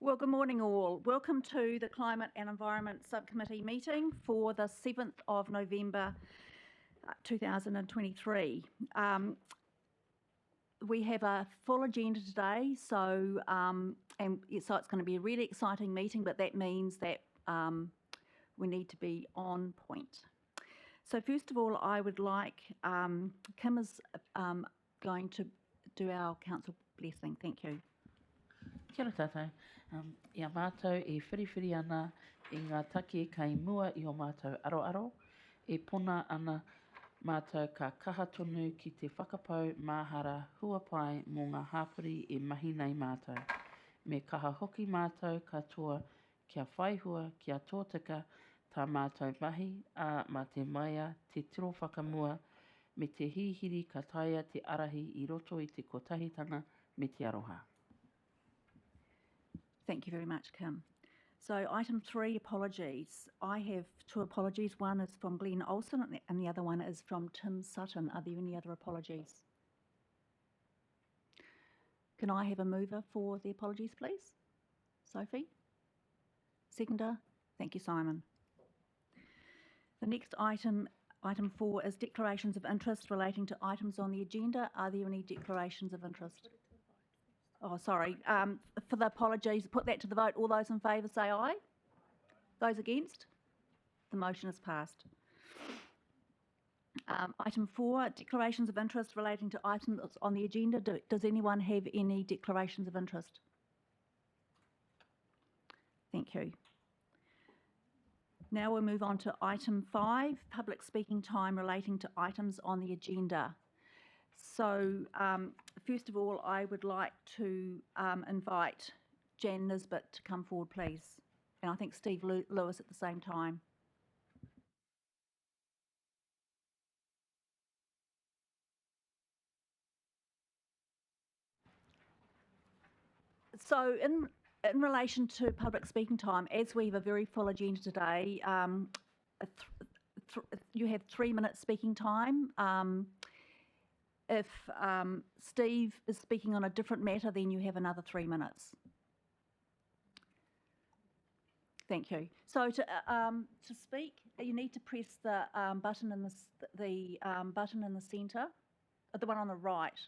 Well, good morning all. Welcome to the Climate and Environment Subcommittee meeting for the 7th of November 2023. We have a full agenda today, so it's going to be a really exciting meeting, but that means that we need to be on point. So first of all, I would like, Kim is going to do our council blessing. Thank you. Kia ora tātai. Ia mātou e whiriwhiri ana i ngā take kai mua i o mātou aroaro, e pona ana mātou ka kaha tonu ki te whakapau māhara huapai mō ngā hāpuri e mahi nei mātou. Me kaha hoki mātou katoa kia whaihua kia tōtika tā mātou mahi a mā te maia te tiro whakamua me te hihiri ka taia te arahi i roto i te kotahitanga me te aroha. Thank you very much, Kim. So item 3, apologies. I have 2 apologies. One is from Glenn Olsen and the other one is from Tim Sutton. Are there any other apologies? Can I have a mover for the apologies, please? Sophie? Seconder? Thank you, Simon. The next item 4, is declarations of interest relating to items on the agenda. Are there any declarations of interest? Oh, sorry. For the apologies, put that to the vote. All those in favour say aye. Those against? The motion is passed. Item 4, declarations of interest relating to items on the agenda. Does anyone have any declarations of interest? Thank you. Now we'll move on to item 5, public speaking time relating to items on the agenda. So, first of all, I would like to invite Jan Nisbet to come forward, please. And I think Steve Lewis at the same time. So, in relation to public speaking time, as we have a very full agenda today, you have 3 minutes speaking time. If Steve is speaking on a different matter, then you have another 3 minutes. Thank you. So to speak, you need to press the button in button in the centre, the one on the right.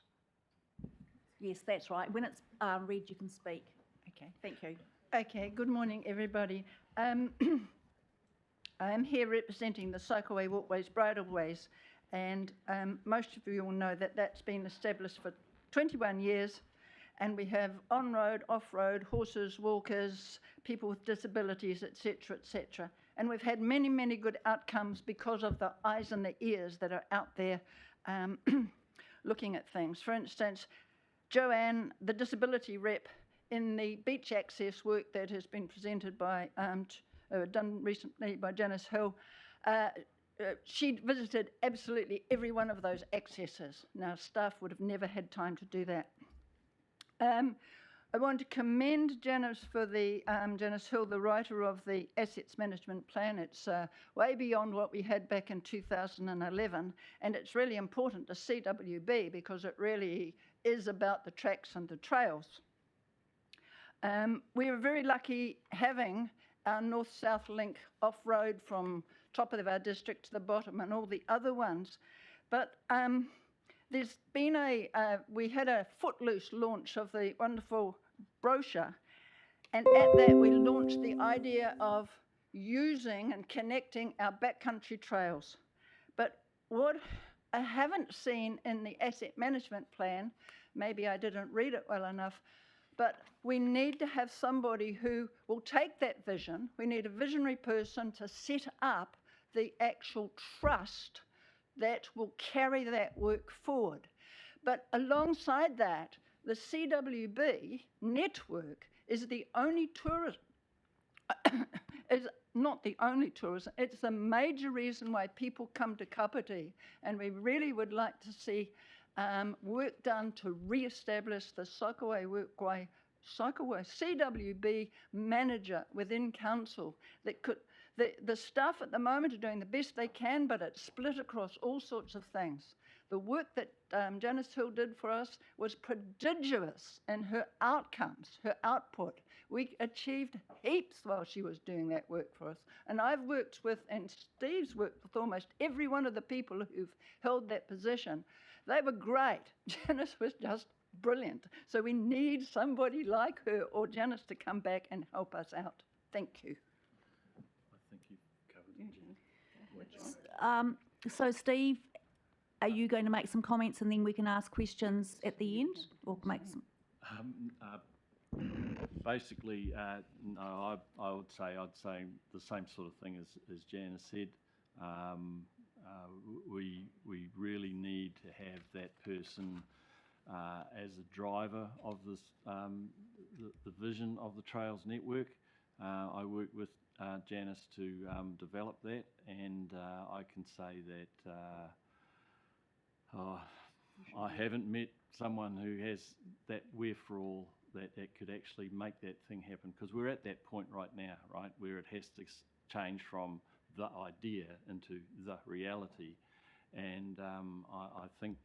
Yes, that's right. When it's red, you can speak. Okay, thank you. Okay, good morning, everybody. I am here representing the Cycleway Walkways Bridleways. And most of you will know that that's been established for 21 years, and we have on-road, off-road, horses, walkers, people with disabilities, etc., etc. And we've had many, many good outcomes because of the eyes and the ears that are out there looking at things. For instance, Joanne, the disability rep in the beach access work that has been presented by, done recently by Janice Hill, she visited absolutely every one of those accesses. Now, staff would have never had time to do that. I want to commend Janice for the, Janice Hill, the writer of the Assets Management Plan. It's way beyond what we had back in 2011, and it's really important to CWB because it really is about the tracks and the trails. We were very lucky having our north-south link off-road from top of our district to the bottom and all the other ones. But there's been we had a footloose launch of the wonderful brochure, and at that we launched the idea of using and connecting our backcountry trails. But what I haven't seen in the asset management plan, maybe I didn't read it well enough, but we need to have somebody who will take that vision. We need a visionary person to set up the actual trust that will carry that work forward. But alongside that, the CWB network is the only tourism, is not the only tourism, it's a major reason why people come to Kapiti, and we really would like to see work done to re-establish the Cycleway CWB manager within council that could. The staff at the moment are doing the best they can, but it's split across all sorts of things. The work that Janice Hill did for us was prodigious in her outcomes, her output. We achieved heaps while she was doing that work for us. And I've worked with, and Steve's worked with almost every one of the people who've held that position. They were great. Janice was just brilliant. So we need somebody like her or Janice to come back and help us out. Thank you. I think you've covered it. So Steve, are you going to make some comments and then we can ask questions at the end, or make some? Basically, no, I'd say the same sort of thing as Janice said. We really need to have that person as a driver of this, the vision of the Trails Network. I worked with Janice to develop that, and I can say that I haven't met someone who has that wherefore that could actually make that thing happen, because we're at that point right now, right, where it has to change from the idea into the reality. And I think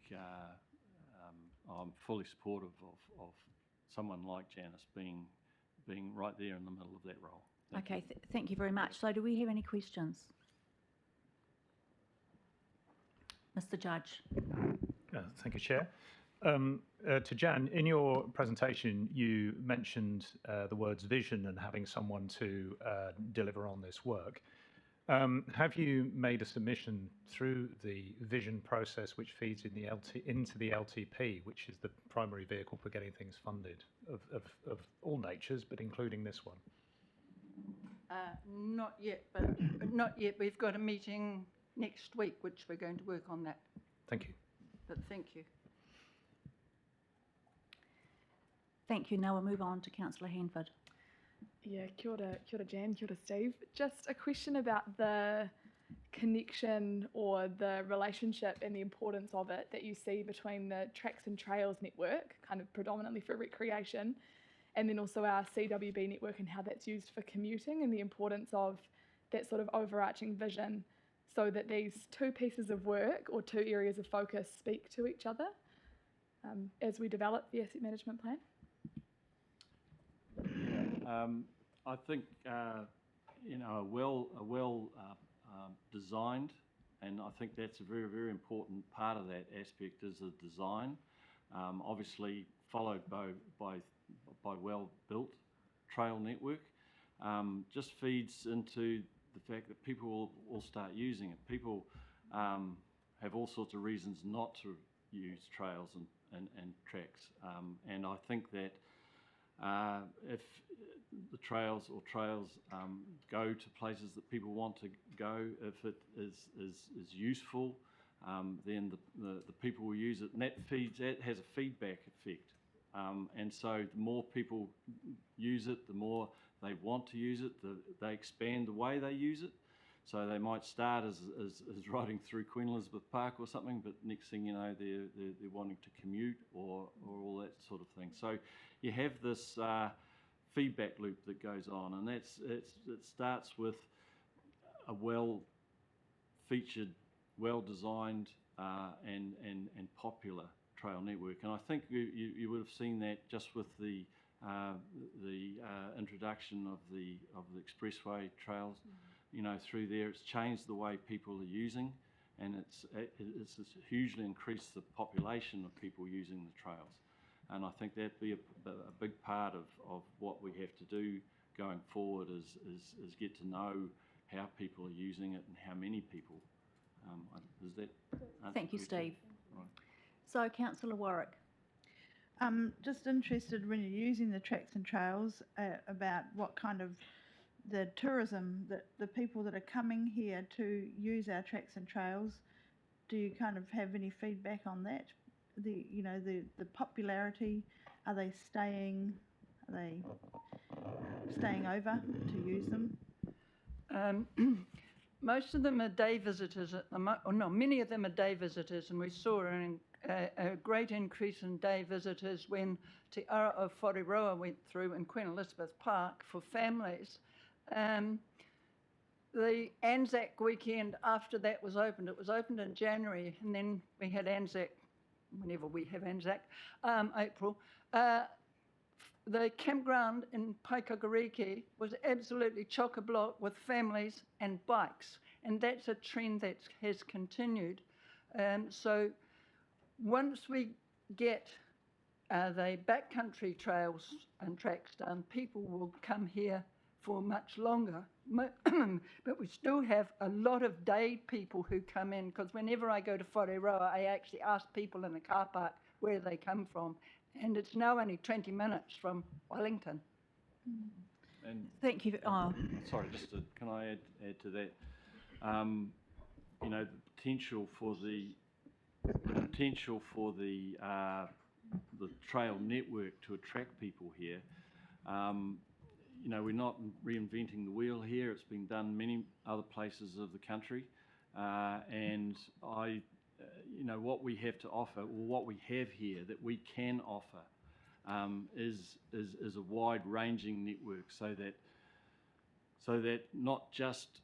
I'm fully supportive of someone like Janice being right there in the middle of that role. Thank you very much. So do we have any questions? Mr. Judge. Thank you, Chair. To Jan, in your presentation, you mentioned the words vision and having someone to deliver on this work. Have you made a submission through the vision process, which feeds in into the LTP, which is the primary vehicle for getting things funded of all natures, but including this one? Not yet, but not yet. We've got a meeting next week, which we're going to work on that. Thank you. But thank you. Thank you. Now we'll move on to Councillor Hanford. Yeah, kia ora Jan, kia ora Steve. Just a question about the connection or the relationship and the importance of it that you see between the Tracks and Trails network, kind of predominantly for recreation, and then also our CWB network and how that's used for commuting, and the importance of that sort of overarching vision so that these two pieces of work or two areas of focus speak to each other as we develop the asset management plan. I think a well designed, and I think that's a very, very important part of that aspect is the design. Obviously followed by well built trail network, just feeds into the fact that people will start using it. People have all sorts of reasons not to use trails and tracks, and I think that if the trails go to places that people want to go, if it is useful, then the people will use it, and that has a feedback effect. And so the more people use it, the more they want to use it, they expand the way they use it. So they might start as riding through Queen Elizabeth Park or something, but next thing you know, they're wanting to commute or all that sort of thing. So you have this feedback loop that goes on, and it starts with a well-featured, well-designed and popular trail network. And I think you would have seen that just with the introduction of the expressway trails. You know, through there, it's changed the way people are using, and it's hugely increased the population of people using the trails. And I think that'd be a big part of what we have to do going forward is get to know how people are using it and how many people. Does that answer Thank you, the question? Steve. Right. So, Councillor Warwick. Just interested when you're using the tracks and trails about what kind of the tourism that the people that are coming here to use our tracks and trails, do you kind of have any feedback on that? The popularity, are they staying over to use them? Most of them are day visitors at the moment. No, many of them are day visitors, and we saw a great increase in day visitors when Te Ara o Whaitua went through in Queen Elizabeth Park for families. The Anzac weekend after that was opened. It was opened in January, and then we had Anzac, whenever we have Anzac, April. the campground in Paikakariki was absolutely chock-a-block with families and bikes, and that's a trend that has continued. So once we get the backcountry trails and tracks done, people will come here for much longer. But we still have a lot of day people who come in, because whenever I go to Whareroa, I actually ask people in the car park where they come from. And it's now only 20 minutes from Wellington. And Thank you. sorry, can I add to that? You know, the potential for the trail network to attract people here. You know, we're not reinventing the wheel here. It's been done many other places of the country, and you know, what we have to offer, or what we have here that we can offer, is a wide-ranging network, so that not just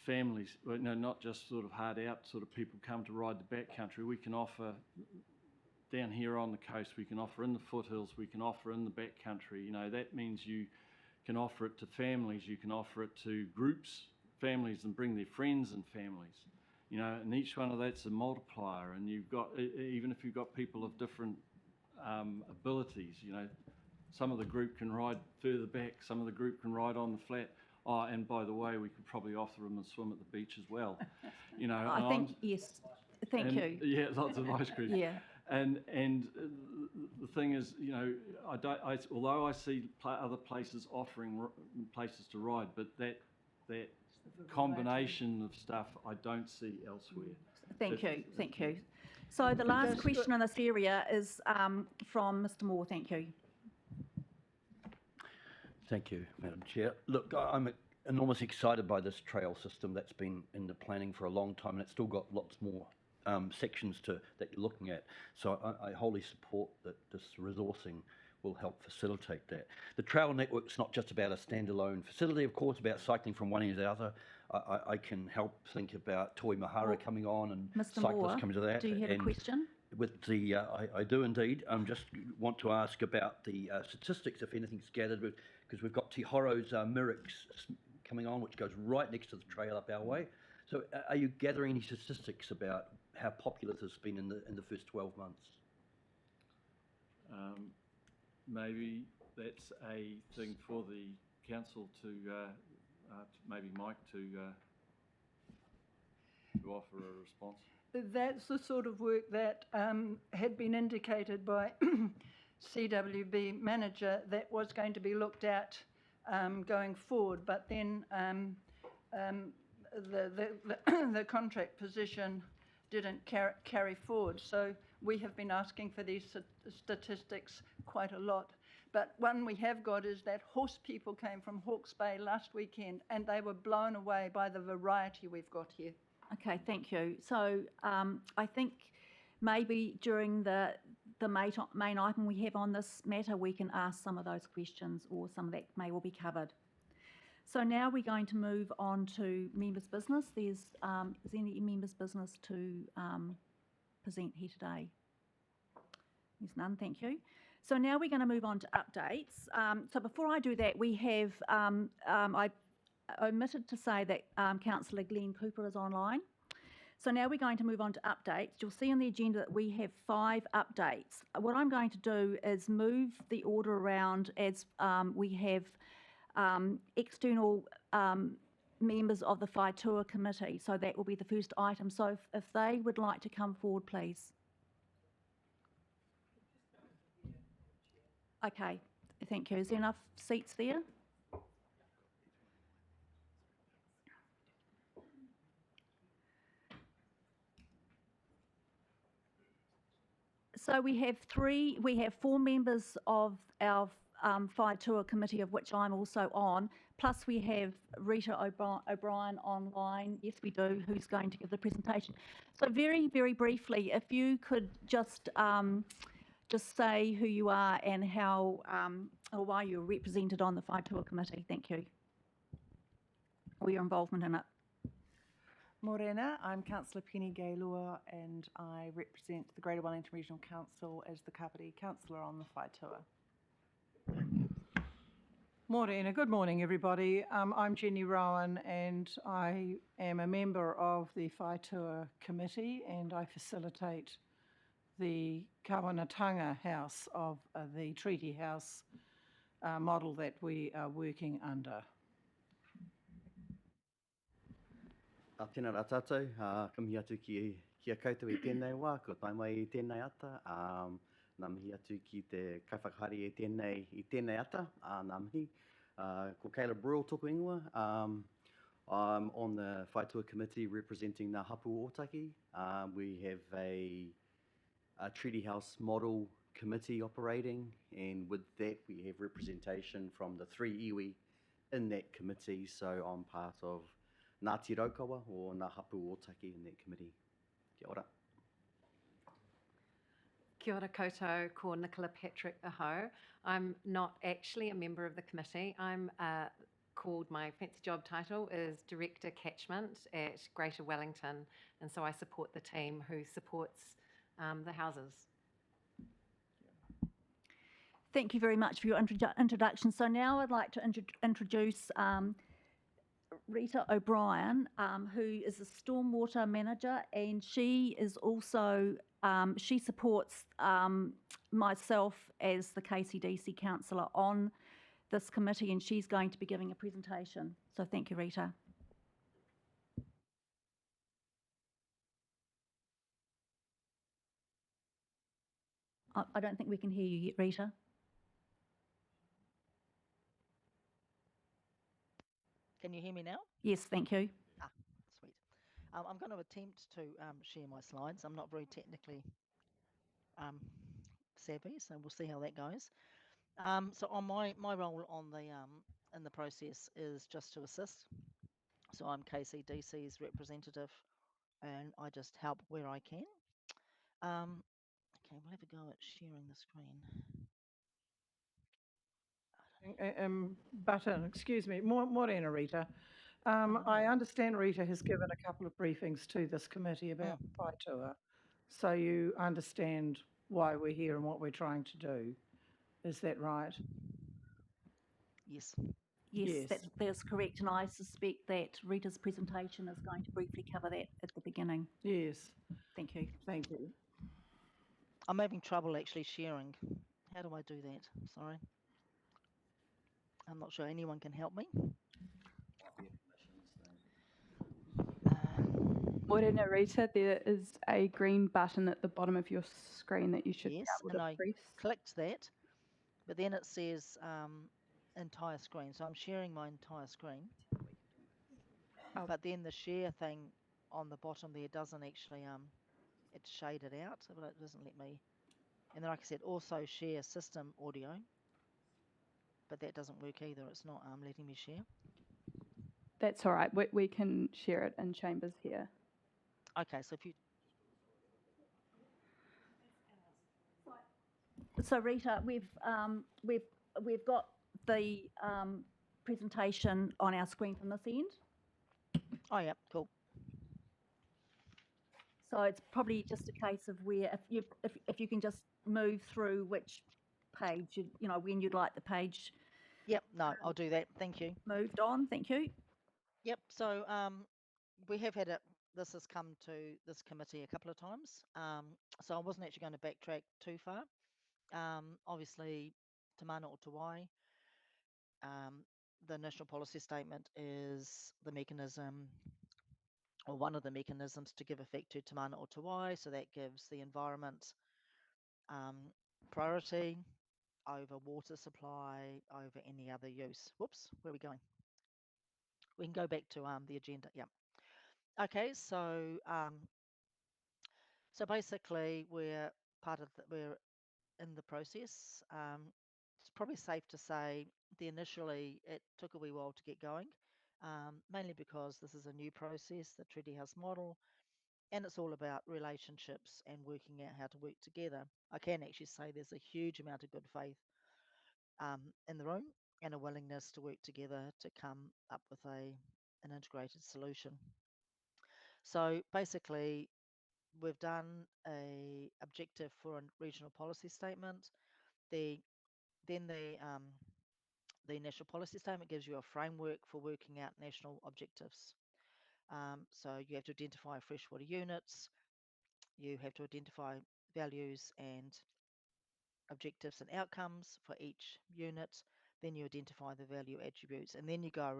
families, not just sort of hard-out sort of people come to ride the backcountry. We can offer down here on the coast. We can offer in the foothills. We can offer in the backcountry. You know, that means you can offer it to families. You can offer it to groups, families, and bring their friends and families. You know, and each one of that's a multiplier. And you've got, even if you've got people of different abilities, you know, some of the group can ride further back, some of the group can ride on the flat. Oh, and by the way, we could probably offer them a swim at the beach as well. You know, I think, yes, thank you. Yeah, lots of ice cream. Yeah. And the thing is, you know, although I see other places offering places to ride, but that combination of stuff I don't see elsewhere. Thank you. So the last question in this area is from Mr. Moore. Thank you. Thank you, Madam Chair. Look, I'm enormously excited by this trail system that's been in the planning for a long time, and it's still got lots more sections that you're looking at. So I wholly support that this resourcing will help facilitate that. The trail network's not just about a standalone facility, of course, about cycling from one end to the other. I can help think about Toi Mahara coming on and Mr. cyclists Moore, coming to that. do you have a question? With the, I do indeed. Just want to ask about the statistics, if anything's gathered, because we've got Te Horo's Mirix coming on, which goes right next to the trail up our way. So are you gathering any statistics about how popular this has been in the first 12 months? Maybe that's a thing for the council to maybe Mike to offer a response. That's the sort of work that had been indicated by CWB manager that was going to be looked at going forward, but then the contract position didn't carry forward. So we have been asking for these statistics quite a lot. But one we have got is that horse people came from Hawke's Bay last weekend, and they were blown away by the variety we've got here. Okay, thank you. So I think maybe during the main item we have on this matter, we can ask some of those questions, or some of that may well be covered. So now we're going to move on to members' business. Is there any members' business to present here today? There's none, thank you. So now we're going to move on to updates. So before I do that, we have, I omitted to say that Councillor Glenn Cooper is online. So now we're going to move on to updates. You'll see on the agenda that we have 5 updates. What I'm going to do is move the order around as we have external members of the Whaitua Committee. So that will be the first item. So if they would like to come forward, please. Okay, thank you. Is there enough seats there? So we have 4 members of our Whaitua Committee, of which I'm also on, plus we have Rita O'Brien online, yes we do, who's going to give the presentation. So very, very briefly, if you could just say who you are and how or why you're represented on the Whaitua Committee. Thank you. Or your involvement in it. Morena, I'm Councillor Penny Gaylua and I represent the Greater Wellington Regional Council as the Kapiti Councillor on the Whaitua. Morena, good morning, everybody. I'm Jenny Rowan, and I am a member of the Whaitua Committee, and I facilitate the Kawanatanga House of the Treaty House model that we are working under. Tēnā rā tātou, ka mihi atu ki a koutou I tēnei wā, ko tai mai I tēnei ata. Nā mihi atu ki te kaiwhakahari I tēnei ata, nā mihi. Ko Caleb Brule tōku ingoa. I'm on the Whaitua Committee representing Ngā Hapu Ōtaki. We have a Treaty House model committee operating, and with that we have representation from the 3 iwi in that committee, so I'm part of Ngāti Raukawa or Ngā Hapu Ōtaki in that committee. Kia ora. Kia ora koutou, ko Nicola Patrick Aho. I'm not actually a member of the committee. I'm called, my fancy job title is Director Catchment at Greater Wellington, and so I support the team who supports the houses. Thank you very much for your introduction. So now I'd like to introduce Rita O'Brien, who is a stormwater manager, and she is also, she supports myself as the KCDC councillor on this committee, and she's going to be giving a presentation. So thank you, Rita. I don't think we can hear you yet, Rita. Can you hear me now? Yes, thank you. Ah, sweet. I'm going to attempt to share my slides. I'm not very technically savvy, so we'll see how that goes. So on my role on the in the process is just to assist. So I'm KCDC's representative, and I just help where I can. Okay, we'll have a go at sharing the screen. Button, excuse me, Morena Rita. I understand Rita has given a couple of briefings to this committee about Whaitua, so you understand why we're here and what we're trying to do. Is that right? Yes. Yes, that's correct, and I suspect that Rita's presentation is going to briefly cover that at the beginning. Yes. Thank you. Thank you. I'm having trouble actually sharing. How do I do that? Sorry. I'm not sure anyone can help me. Morena Rita, there is a green button at the bottom of your screen that you should yes, be able and to I press. clicked that, but then it says entire screen. So I'm sharing my entire screen. Oh. But then the share thing on the bottom there doesn't actually, it's shaded out, but it doesn't let me. And then like I said, also share system audio, but that doesn't work either. It's not letting me share. That's all right. We can share it in chambers here. Okay, so if you... So Rita, we've got the presentation on our screen from this end. Oh yeah, cool. So it's probably just a case of where if you can just move through which page you know when you'd like the page. Yep, no, I'll do that. Thank you. Moved on. Thank you. Yep. So we have had it. This has come to this committee a couple of times. So I wasn't actually going to backtrack too far. Obviously, Te Mana o Te Wai, the national policy statement is the mechanism, or one of the mechanisms to give effect to Te Mana o Te Wai. So that gives the environment priority over water supply, over any other use. Whoops, where are we going? We can go back to the agenda. Yeah. Okay, so so basically we're we're in the process. It's probably safe to say initially it took a wee while to get going, mainly because this is a new process, the Treaty House model, and it's all about relationships and working out how to work together. I can actually say there's a huge amount of good faith in the room and a willingness to work together to come up with an integrated solution. So basically, we've done a objective for a regional policy statement. The Then the national policy statement gives you a framework for working out national objectives. So you have to identify freshwater units, you have to identify values and objectives and outcomes for each unit, then you identify the value attributes, and then you go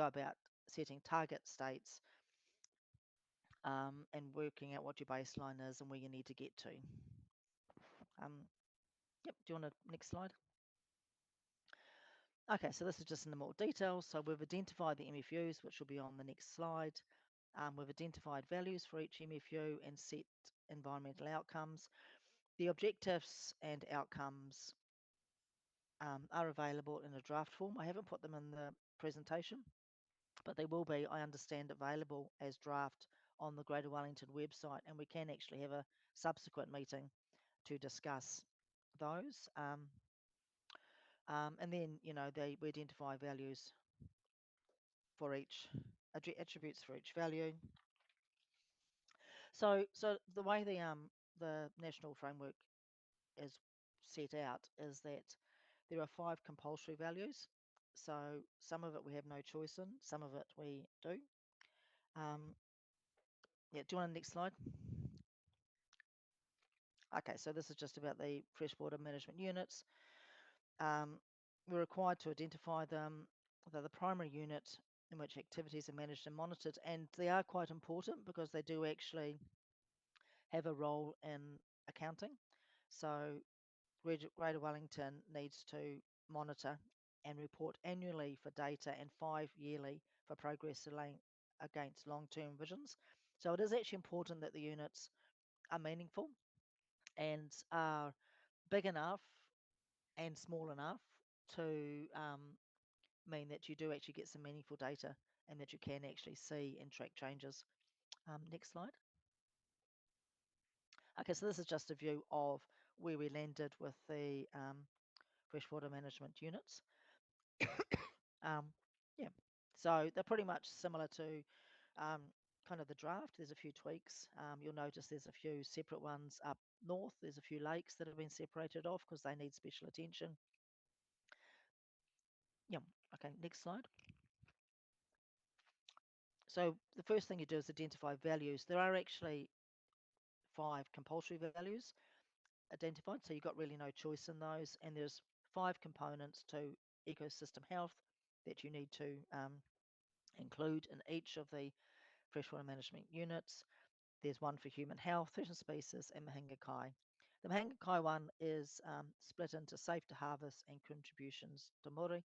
about setting target states and working out what your baseline is and where you need to get to. Yep, do you want to next slide? Okay, so this is just in the more detail. So we've identified the MFUs, which will be on the next slide. We've identified values for each MFU and set environmental outcomes. The objectives and outcomes are available in a draft form. I haven't put them in the presentation, but they will be, I understand, available as draft on the Greater Wellington website, and we can actually have a subsequent meeting to discuss those. And then, we identify values for each, attributes for each value. So the way the national framework is set out is that there are 5 compulsory values. So some of it we have no choice in, some of it we do. Yeah, do you want the next slide? Okay, so this is just about the freshwater management units. We're required to identify them. They're the primary unit in which activities are managed and monitored, and they are quite important because they do actually have a role in accounting. So Greater Wellington needs to monitor and report annually for data and 5 yearly for progress against long-term visions. So it is actually important that the units are meaningful and are big enough and small enough to mean that you do actually get some meaningful data and that you can actually see and track changes. Next slide. Okay, so this is just a view of where we landed with the freshwater management units. Yeah, so they're pretty much similar to kind of the draft. There's a few tweaks. You'll notice there's a few separate ones up north. There's a few lakes that have been separated off because they need special attention. Yeah, okay, next slide. So the first thing you do is identify values. There are actually 5 compulsory values identified, so you've got really no choice in those, and there's 5 components to ecosystem health that you need to include in each of the freshwater management units. There's one for human health, threatened species, and Mahinga Kai. The Mahinga Kai one is split into safe to harvest and contributions to Muri.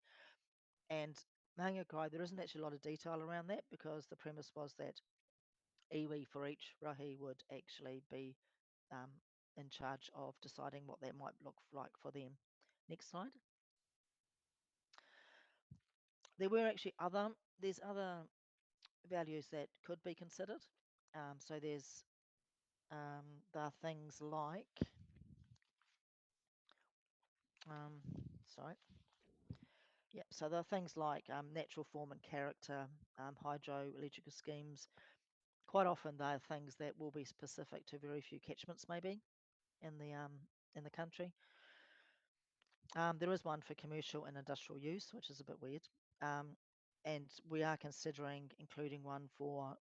And Mahinga Kai, there isn't actually a lot of detail around that because the premise was that iwi for each rahi would actually be in charge of deciding what that might look like for them. Next slide. There were actually there's other values that could be considered. So there are things like, sorry. Yep, so there are things like natural form and character, hydroelectrical schemes. Quite often they are things that will be specific to very few catchments maybe in the country. There is one for commercial and industrial use, which is a bit weird. And we are considering including one for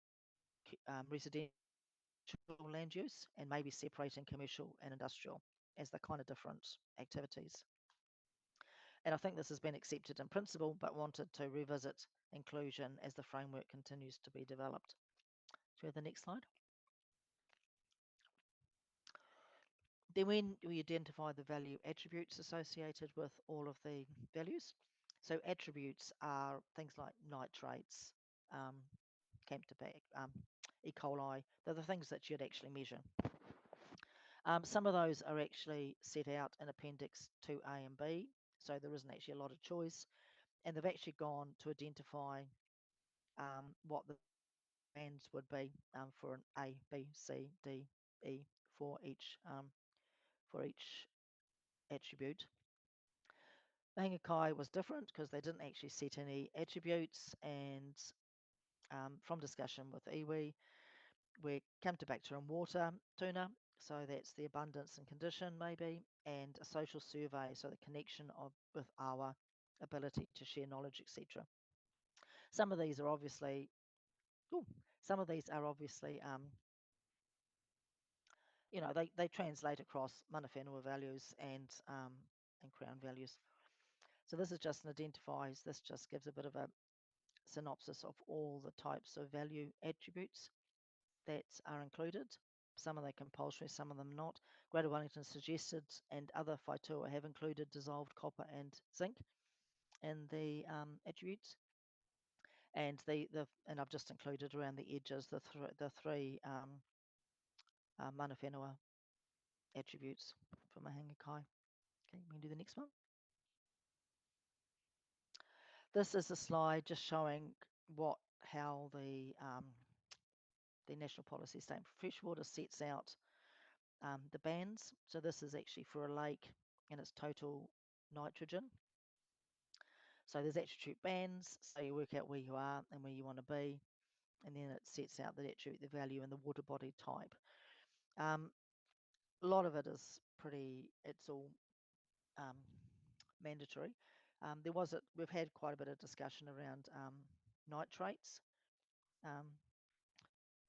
residential land use and maybe separating commercial and industrial as they're kind of different activities. And I think this has been accepted in principle, but wanted to revisit inclusion as the framework continues to be developed. Do we have the next slide? Then when we identify the value attributes associated with all of the values, so attributes are things like nitrates, Camptobac, E. coli. They're the things that you'd actually measure. Some of those are actually set out in Appendix 2A and B, so there isn't actually a lot of choice. And they've actually gone to identify what the bands would be for an A, B, C, D, E for each attribute. Mahinga Kai was different because they didn't actually set any attributes, and from discussion with iwi, we came to bacteria and water tuna, So that's the abundance and condition maybe, and a social survey, so the connection with our ability to share knowledge, etc. Some of these are obviously, ooh, some of these are obviously, they translate across mana whenua values and Crown values. So this is just this just gives a bit of a synopsis of all the types of value attributes that are included. Some of them compulsory, some of them not. Greater Wellington suggested and other Whaitua have included dissolved copper and zinc in the attributes. And and I've just included around the edges the three mana whenua attributes for Mahanga Kai. Okay, we can do the next one. This is a slide just showing how the National Policy Statement for Freshwater sets out the bands. So this is actually for a lake and its total nitrogen. So there's attribute bands, so you work out where you are and where you want to be, and then it sets out the attribute, the value, and the water body type. A lot of it is it's all mandatory. We've had quite a bit of discussion around nitrates,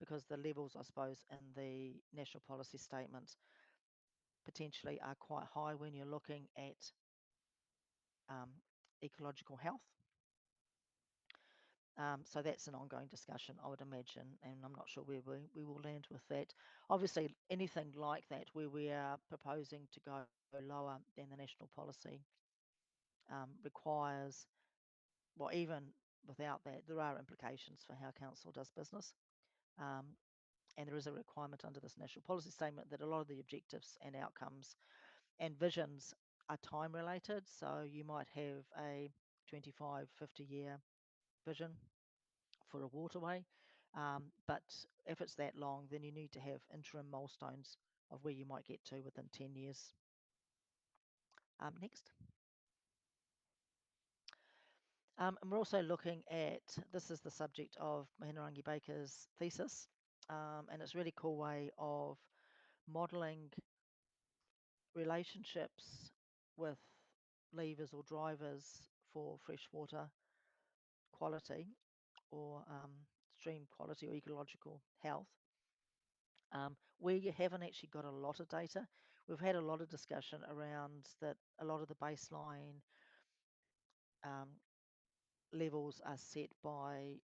because the levels, I suppose, in the National Policy Statement potentially are quite high when you're looking at ecological health. So that's an ongoing discussion, I would imagine, and I'm not sure where we will land with that. Obviously, anything like that where we are proposing to go lower than the national policy requires, well, even without that, there are implications for how council does business. And there is a requirement under this national policy statement that a lot of the objectives and outcomes and visions are time related. So you might have a 25, 50-year vision for a waterway. But if it's that long, then you need to have interim milestones of where you might get to within 10 years. Next. And we're also looking at, this is the subject of Mahinarangi Baker's thesis, and it's a really cool way of modelling relationships with levers or drivers for freshwater quality or stream quality or ecological health, where you haven't actually got a lot of data. We've had a lot of discussion around that a lot of the baseline levels are set by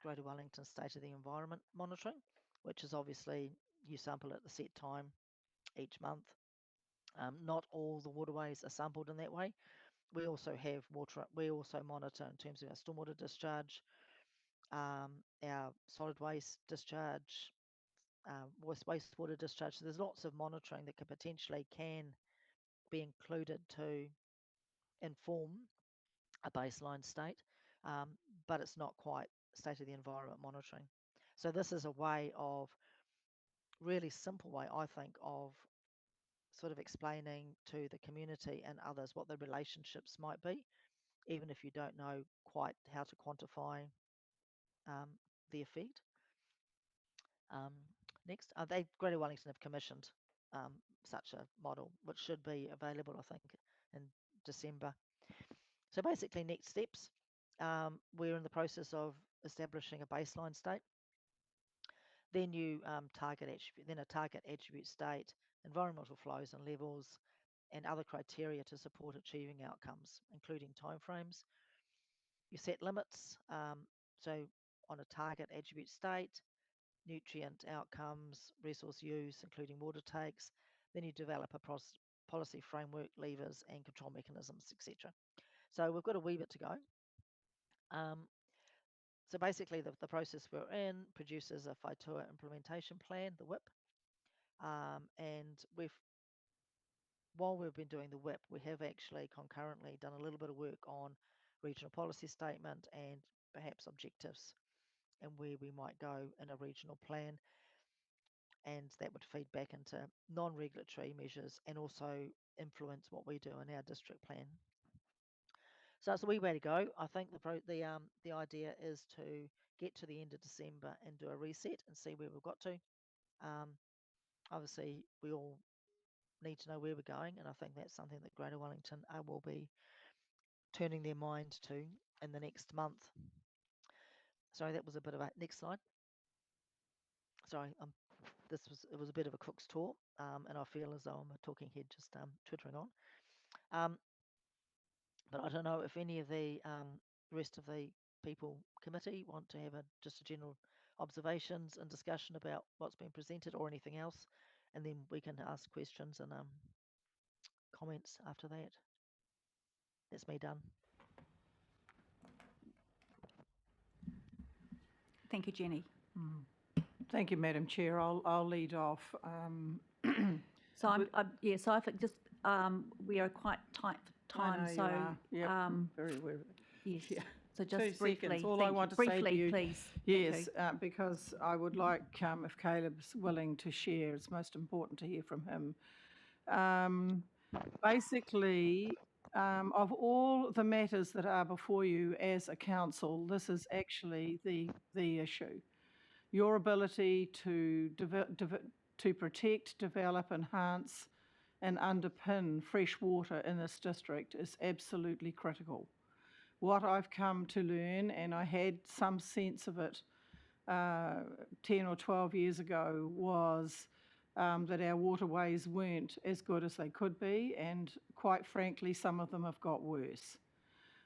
Greater Wellington State of the Environment monitoring, which is obviously you sample at the set time each month. Not all the waterways are sampled in that way. We also have we also monitor in terms of our stormwater discharge, our solid waste discharge, wastewater discharge. So there's lots of monitoring that could potentially be included to inform a baseline state, but it's not quite state of the environment monitoring. So this is a really simple way, I think, of sort of explaining to the community and others what the relationships might be, even if you don't know quite how to quantify the effect. Next, Greater Wellington have commissioned such a model, which should be available, I think, in December. So basically, next steps, we're in the process of establishing a baseline state. Then you target attribute state, environmental flows and levels, and other criteria to support achieving outcomes, including timeframes. You set limits, so on a target attribute state, nutrient outcomes, resource use, including water takes. Then you develop a policy framework, levers, and control mechanisms, etc. So we've got a wee bit to go. So basically, the process we're in produces a Whaitua implementation plan, the WIP, and while we've been doing the WIP, we have actually concurrently done a little bit of work on regional policy statement and perhaps objectives and where we might go in a regional plan, and that would feed back into non-regulatory measures and also influence what we do in our district plan. So it's a wee way to go. I think the idea is to get to the end of December and do a reset and see where we've got to. obviously we all need to know where we're going, and I think that's something that Greater Wellington will be turning their mind to in the next month. Sorry, that was a bit of a next slide. Sorry, it was a bit of a cook's tour, and I feel as though I'm a talking head just twittering on. But I don't know if any of the rest of the people committee want to have just a general observations and discussion about what's been presented or anything else, and then we can ask questions and comments after that. That's me done. Thank you, Jenny. Thank you, Madam Chair. I'll lead off. So so I think just we are quite tight for time. I know So you are. Yep, very aware of it. yes. Yeah. So just 2 briefly, seconds. All thank I you. want to briefly, say to you, please. Thank yes, you. because I would like, if Caleb's willing to share, it's most important to hear from him. Basically, of all the matters that are before you as a council, this is actually the issue. Your ability to protect, develop, enhance, and underpin fresh water in this district is absolutely critical. What I've come to learn, and I had some sense of it 10 or 12 years ago, was that our waterways weren't as good as they could be, and quite frankly, some of them have got worse.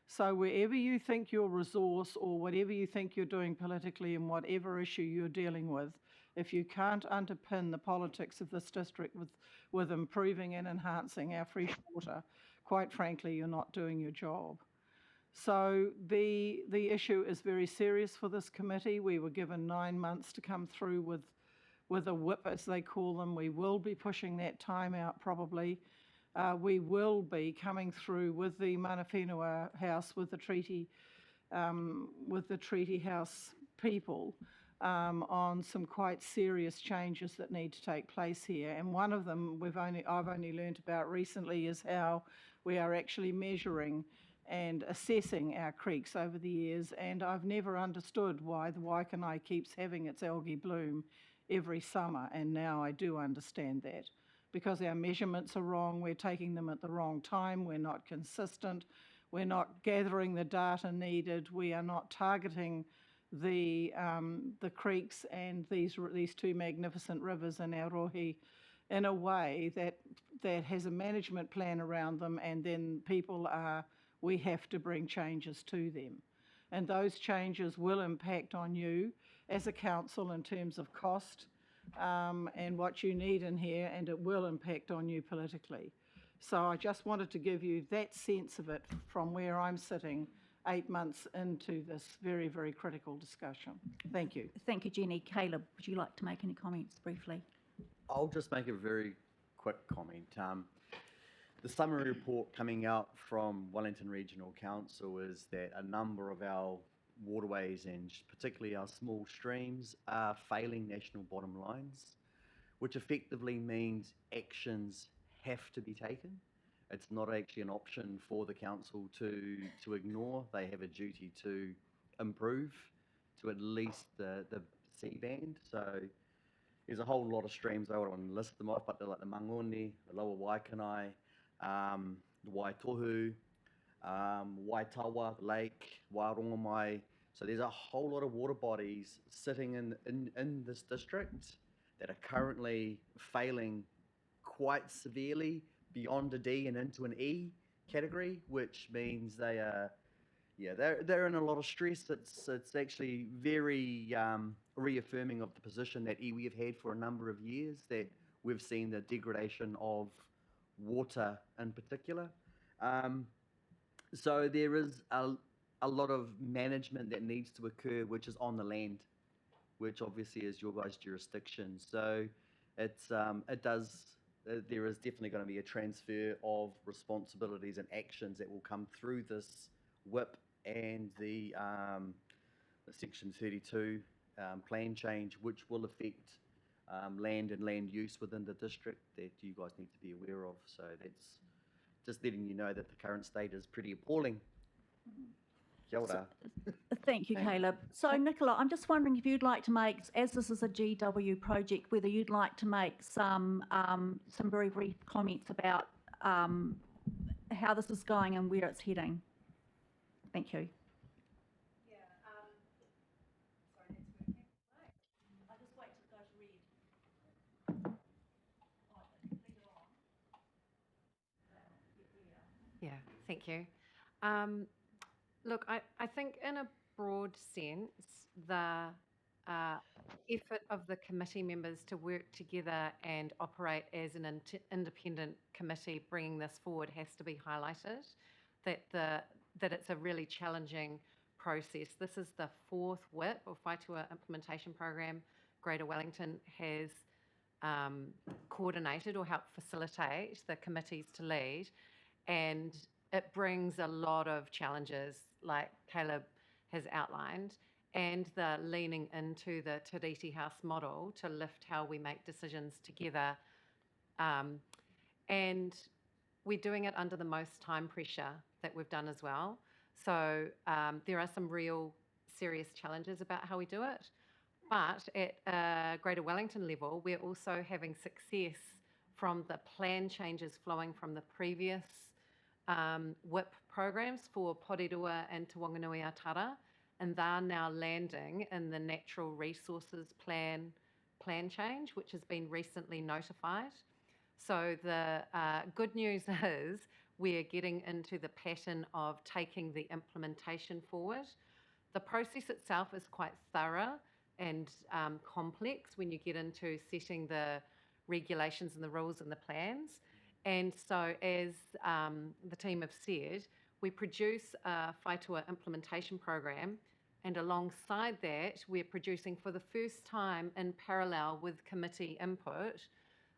So wherever you think your resource or whatever you think you're doing politically and whatever issue you're dealing with, if you can't underpin the politics of this district with improving and enhancing our fresh water, quite frankly, you're not doing your job. So the issue is very serious for this committee. We were given 9 months to come through with a whip, as they call them. We will be pushing that time out probably. We will be coming through with the Mana Whenua House, with the Treaty House people on some quite serious changes that need to take place here. And one of them I've only learnt about recently is how we are actually measuring and assessing our creeks over the years. And I've never understood why the Waikanai keeps having its algae bloom every summer, and now I do understand that. Because our measurements are wrong, we're taking them at the wrong time, we're not consistent, we're not gathering the data needed, we are not targeting the creeks and these 2 magnificent rivers in our rohi in a way that has a management plan around them, and then we have to bring changes to them. And those changes will impact on you as a council in terms of cost, and what you need in here, and it will impact on you politically. So I just wanted to give you that sense of it from where I'm sitting 8 months into this very, very critical discussion. Thank you. Thank you, Jenny. Caleb, would you like to make any comments briefly? I'll just make a very quick comment. The summary report coming out from Wellington Regional Council is that a number of our waterways, and particularly our small streams, are failing national bottom lines, which effectively means actions have to be taken. It's not actually an option for the council to ignore. They have a duty to improve to at least the C band. So there's a whole lot of streams. I don't want to list them off, but they're like the Mangoni, the Lower Waikanai, the Waitohu, Whaitua Lake, Wairongamai. So there's a whole lot of water bodies sitting in this district that are currently failing quite severely beyond a D and into an E category, which means they're in a lot of stress. It's actually very reaffirming of the position that iwi have had for a number of years, that we've seen the degradation of water in particular. So there is a lot of management that needs to occur, which is on the land, which obviously is your guys' jurisdiction. So there is definitely going to be a transfer of responsibilities and actions that will come through this whip and the Section 32 plan change, which will affect land and land use within the district that you guys need to be aware of. So that's just letting you know that the current state is pretty appalling. Kia ora. Thank you, Caleb. So, Nicola, I'm just wondering if you'd like to make, as this is a GW project, whether you'd like to make some very brief comments about how this is going and where it's heading. Thank you. Yeah. Sorry, that's working. I'll just wait till it goes red. Yeah, thank you. Look, I think in a broad sense, the effort of the committee members to work together and operate as an independent committee bringing this forward has to be highlighted, that it's a really challenging process. This is the fourth WIP, or Whaitua Implementation Program, Greater Wellington has coordinated or helped facilitate the committees to lead, and it brings a lot of challenges like Caleb has outlined, and the leaning into the Tiriti House model to lift how we make decisions together. And we're doing it under the most time pressure that we've done as well. So there are some real serious challenges about how we do it. But at a Greater Wellington level, we're also having success from the plan changes flowing from the previous WIP programs for Porirua and Te Wanganui Atara, and they're now landing in the Natural Resources Plan change, which has been recently notified. So the good news is we're getting into the pattern of taking the implementation forward. The process itself is quite thorough and complex when you get into setting the regulations and the rules and the plans. And so, as the team have said, we produce a Whaitua implementation program, and alongside that, we're producing for the first time in parallel with committee input,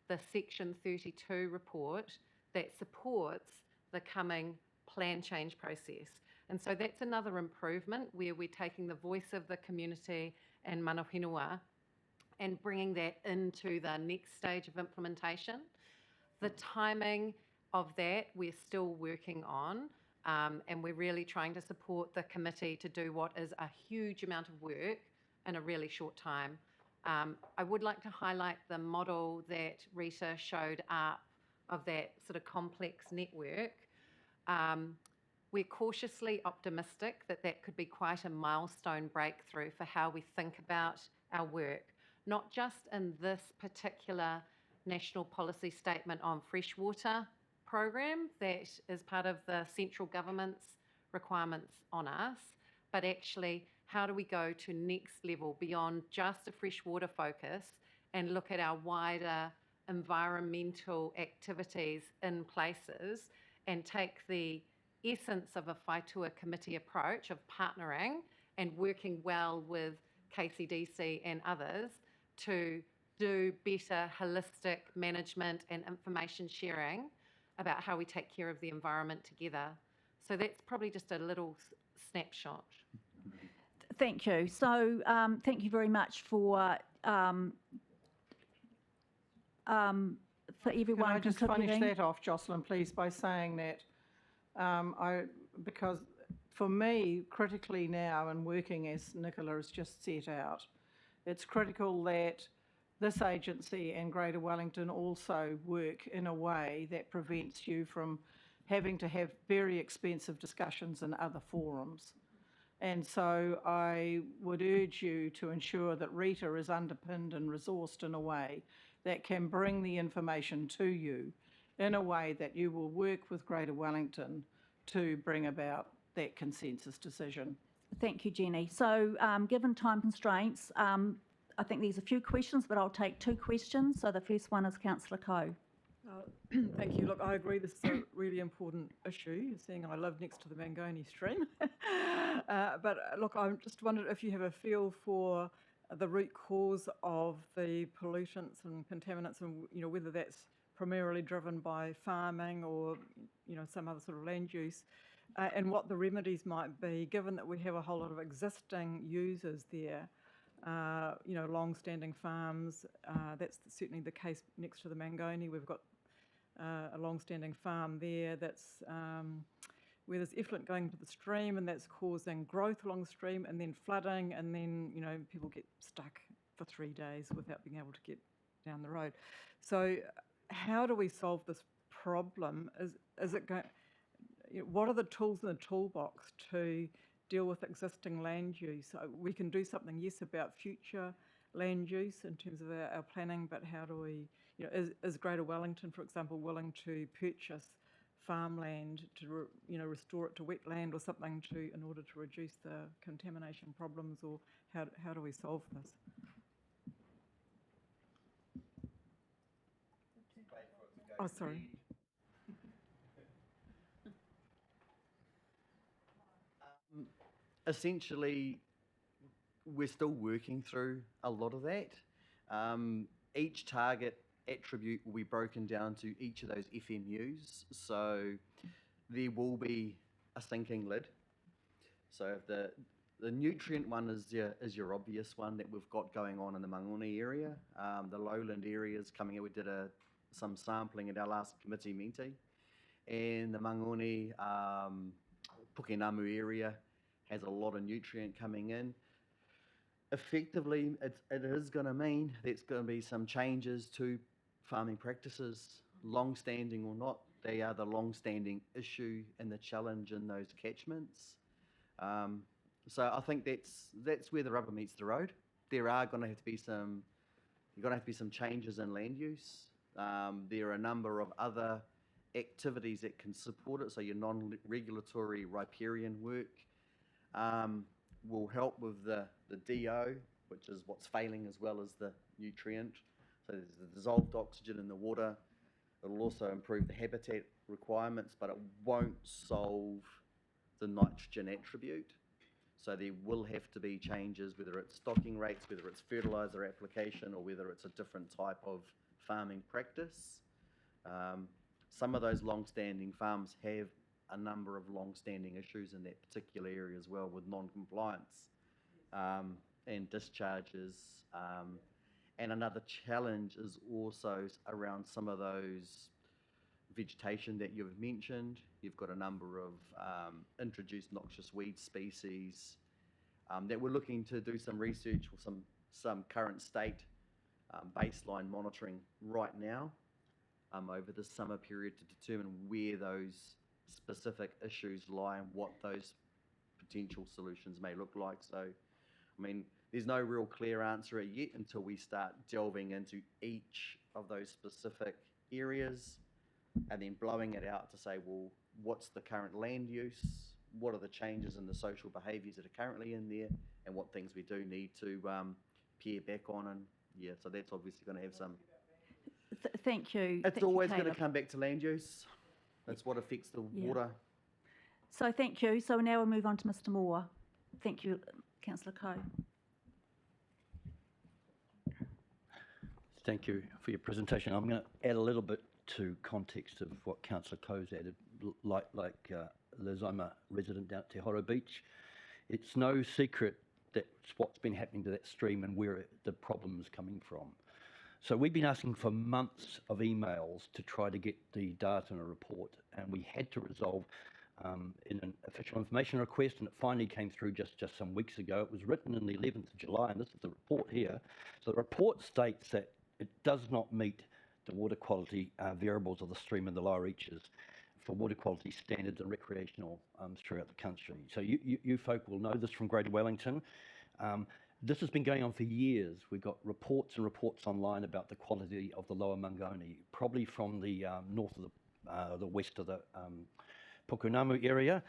the Section 32 report that supports the coming plan change process. And so that's another improvement where we're taking the voice of the community and mana whenua and bringing that into the next stage of implementation. The timing of that we're still working on, and we're really trying to support the committee to do what is a huge amount of work in a really short time. I would like to highlight the model that Rita showed up of that sort of complex network. We're cautiously optimistic that that could be quite a milestone breakthrough for how we think about our work, not just in this particular national policy statement on freshwater program that is part of the central government's requirements on us, but actually how do we go to next level beyond just a freshwater focus and look at our wider environmental activities in places and take the essence of a Whaitua Committee approach of partnering and working well with KCDC and others to do better holistic management and information sharing about how we take care of the environment together. So that's probably just a little snapshot. Thank you. So thank you very much for everyone Can I just contributing. finish that off, Jocelyn, please, by saying that because for me, critically now, and working as Nicola has just set out, it's critical that this agency and Greater Wellington also work in a way that prevents you from having to have very expensive discussions in other forums. And so I would urge you to ensure that Rita is underpinned and resourced in a way that can bring the information to you in a way that you will work with Greater Wellington to bring about that consensus decision. Thank you, Jenny. So given time constraints, I think there's a few questions, but I'll take two questions. So the first one is Councillor Coe. Thank you. Look, I agree this is a really important issue, seeing I live next to the Mangoni stream. But look, I just wondered if you have a feel for the root cause of the pollutants and contaminants, and whether that's primarily driven by farming or some other sort of land use, and what the remedies might be, given that we have a whole lot of existing users there. Long-standing farms. That's certainly the case next to the Mangoni. We've got a long-standing farm there that's where there's effluent going into the stream and that's causing growth along the stream and then flooding, and then, people get stuck for 3 days without being able to get down the road. So how do we solve this problem? Is it going, what are the tools in the toolbox to deal with existing land use? So we can do something, yes, about future land use in terms of our planning, but how do we, is Greater Wellington, for example, willing to purchase farmland to, restore it to wetland or something in order to reduce the contamination problems, or how do we solve this? Oh, sorry. Essentially, we're still working through a lot of that. Each target attribute will be broken down to each of those FMUs. So there will be a sinking lid. So the nutrient one is your obvious one that we've got going on in the Mangone area. The lowland areas coming in, we did some sampling at our last committee meeting. And the Mangone Pukinamu area has a lot of nutrient coming in. Effectively, it is going to mean there's going to be some changes to farming practices, long-standing or not. They are the long-standing issue and the challenge in those catchments. So I think that's where the rubber meets the road. There are going to have to be some changes in land use. There are a number of other activities that can support it. So your non-regulatory riparian work will help with the DO, which is what's failing, as well as the nutrient. So there's the dissolved oxygen in the water. It'll also improve the habitat requirements, but it won't solve the nitrogen attribute. So there will have to be changes, whether it's stocking rates, whether it's fertilizer application, or whether it's a different type of farming practice. Some of those long-standing farms have a number of long-standing issues in that particular area as well, with non-compliance and discharges. And another challenge is also around some of those vegetation that you've mentioned. You've got a number of introduced noxious weed species that we're looking to do some research or some current state baseline monitoring right now over the summer period to determine where those specific issues lie and what those potential solutions may look like. So, I mean, there's no real clear answer yet until we start delving into each of those specific areas and then blowing it out to say, well, what's the current land use? What are the changes in the social behaviours that are currently in there? And what things we do need to pare back on? And yeah, so that's obviously going to have some... Thank you. It's always going to come back to land use. That's what affects the water. So thank you. So now we'll move on to Mr Moore. Thank you, Councillor Coe. Thank you for your presentation. I'm going to add a little bit to context of what Councillor Coe's added. Like Liz, I'm a resident down at Te Horo Beach. It's no secret that's what's been happening to that stream and where the problem is coming from. So we've been asking for months of emails to try to get the data in a report, and we had to resolve in an official information request, and it finally came through just some weeks ago. It was written on the 11th of July, and this is the report here. So the report states that it does not meet the water quality variables of the stream and the lower reaches for water quality standards and recreational throughout the country. So you folk will know this from Greater Wellington. This has been going on for years. We've got reports and reports online about the quality of the lower Mangone, probably from the north of the west of the Pukinamu area,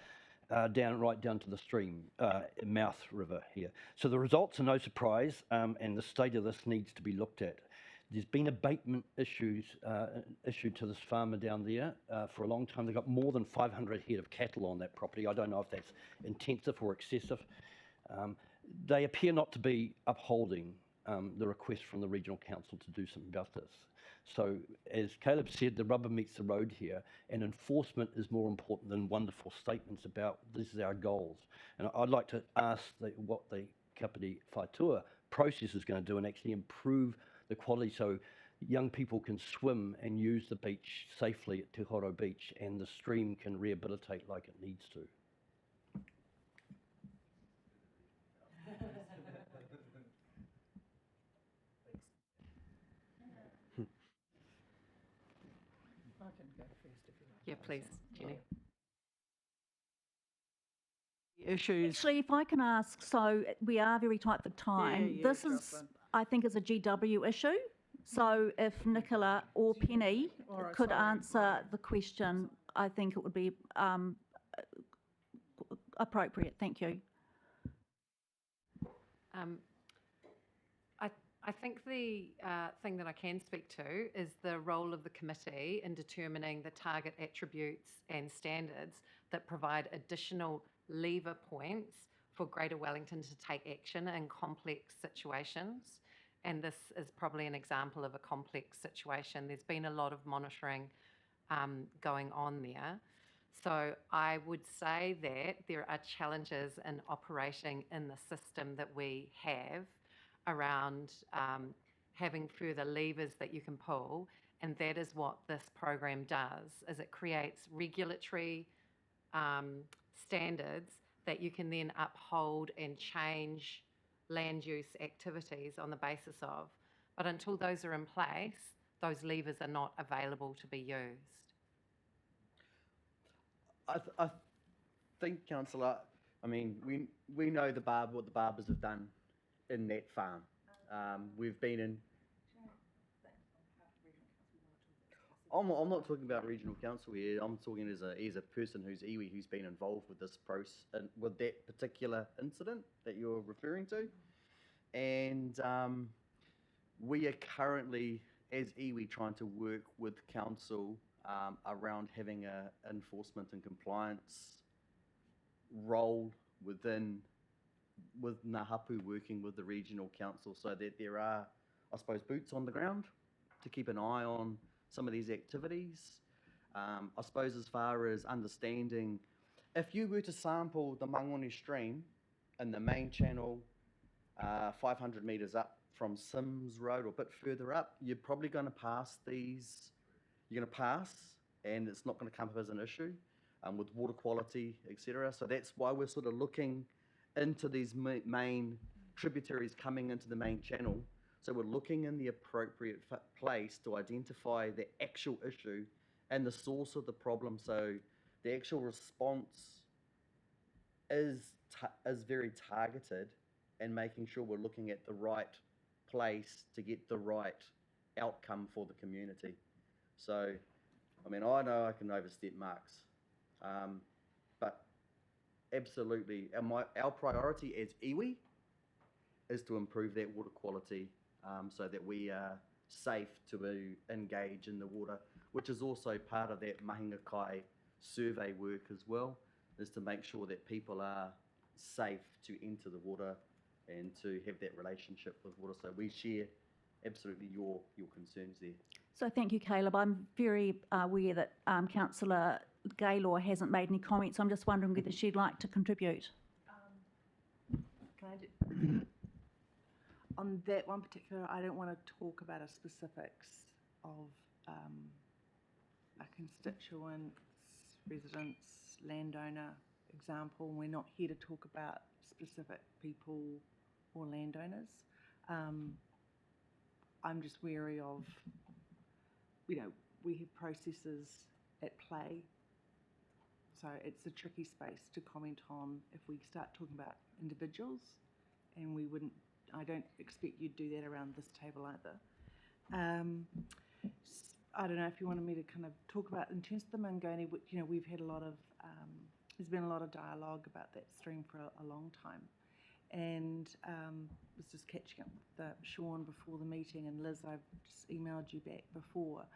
right down to the stream, mouth river here. So the results are no surprise, and the state of this needs to be looked at. There's been abatement issued to this farmer down there for a long time. They've got more than 500 head of cattle on that property. I don't know if that's intensive or excessive. They appear not to be upholding the request from the regional council to do something about this. So, as Caleb said, the rubber meets the road here, and enforcement is more important than wonderful statements about this is our goals. And I'd like to ask what the Kapiti Whaitua process is going to do and actually improve the quality so young people can swim and use the beach safely at Te Horo Beach, and the stream can rehabilitate like it needs to. I can go first if you like. Yeah, please, Jenny. Issues. Actually, if I can ask, so we are very tight for time. yeah, This is, Jocelyn. I think, is a GW issue. So if Nicola or Penny All right, could sorry. answer the question, I think it would be appropriate. Thank you. I think the thing that I can speak to is the role of the committee in determining the target attributes and standards that provide additional lever points for Greater Wellington to take action in complex situations. And this is probably an example of a complex situation. There's been a lot of monitoring going on there. So I would say that there are challenges in operating in the system that we have around having further levers that you can pull, and that is what this program does, is it creates regulatory standards that you can then uphold and change land use activities on the basis of. But until those are in place, those levers are not available to be used. I think, Councillor, I mean, we know what the Barbers have done in that farm. We've been in. I'm not talking about regional council here. I'm talking as a person who's iwi, who's been involved with this process, with that particular incident that you're referring to. And we are currently, as iwi, trying to work with council around having a enforcement and compliance role with Nahapu working with the regional council, so that there are, I suppose, boots on the ground to keep an eye on some of these activities. I suppose as far as understanding, if you were to sample the Mangone stream in the main channel 500 metres up from Sims Road or a bit further up, you're probably going to pass these, you're going to pass, and it's not going to come up as an issue with water quality, etc. So that's why we're sort of looking into these main tributaries coming into the main channel. So we're looking in the appropriate place to identify the actual issue and the source of the problem. So the actual response is very targeted, and making sure we're looking at the right place to get the right outcome for the community. So, I mean, I know I can overstep marks, but absolutely, our priority as iwi is to improve that water quality so that we are safe to engage in the water, which is also part of that Mahinga Kai survey work as well, is to make sure that people are safe to enter the water and to have that relationship with water. So we share absolutely your concerns there. So thank you, Caleb. I'm very aware that Councillor Gaylor hasn't made any comments. I'm just wondering whether she'd like to contribute. Can I on that one particular, I don't want to talk about the specifics of a constituent, residents, landowner example. We're not here to talk about specific people or landowners. I'm just wary of, we have processes at play. So it's a tricky space to comment on if we start talking about individuals, and I don't expect you'd do that around this table either. I don't know if you wanted me to kind of talk about, in terms of the Mangone, which, we've had a lot of, there's been a lot of dialogue about that stream for a long time. And was just catching up with Sean before the meeting, and Liz, I've just emailed you back before.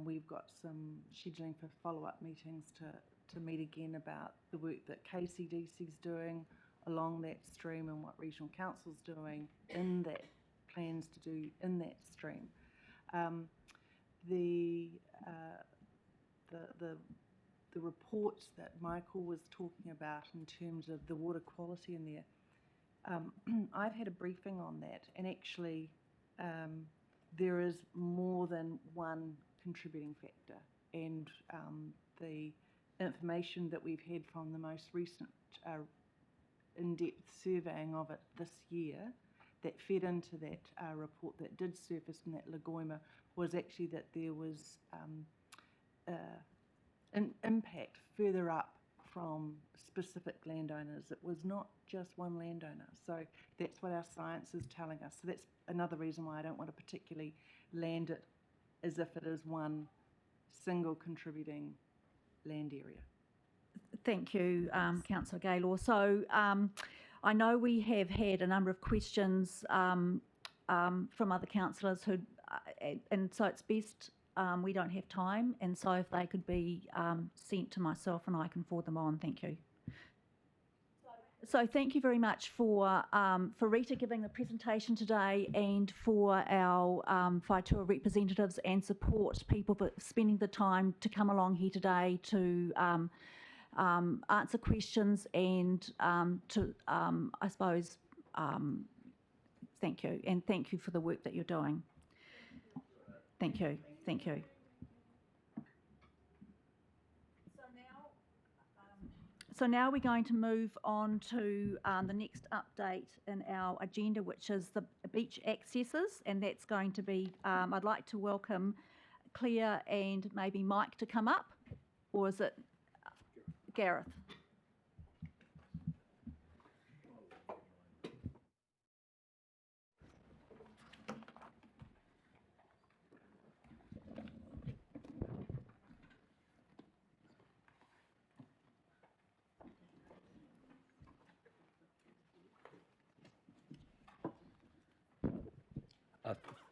We've got some scheduling for follow-up meetings to meet again about the work that KCDC's doing along that stream and what Regional Council's doing in that, plans to do in that stream. The reports that Michael was talking about in terms of the water quality in there, I've had a briefing on that, and actually there is more than one contributing factor, and the information that we've had from the most recent in-depth surveying of it this year that fed into that report that did surface in that Lagoima was actually that there was an impact further up from specific landowners. It was not just one landowner. So that's what our science is telling us. So that's another reason why I don't want to particularly land it as if it is one single contributing land area. Thank you, Councillor Gaylor. So I know we have had a number of questions from other councillors who, and so it's best we don't have time, and so if they could be sent to myself and I can forward them on, thank you. So thank you very much for Rita giving the presentation today, and for our Whaitua representatives and support people for spending the time to come along here today to answer questions and to, I suppose, thank you, and thank you for the work that you're doing. Thank you, thank you. So now we're going to move on to the next update in our agenda, which is the beach accesses, and that's going to be, I'd like to welcome Claire and maybe Mike to come up, or is it Gareth?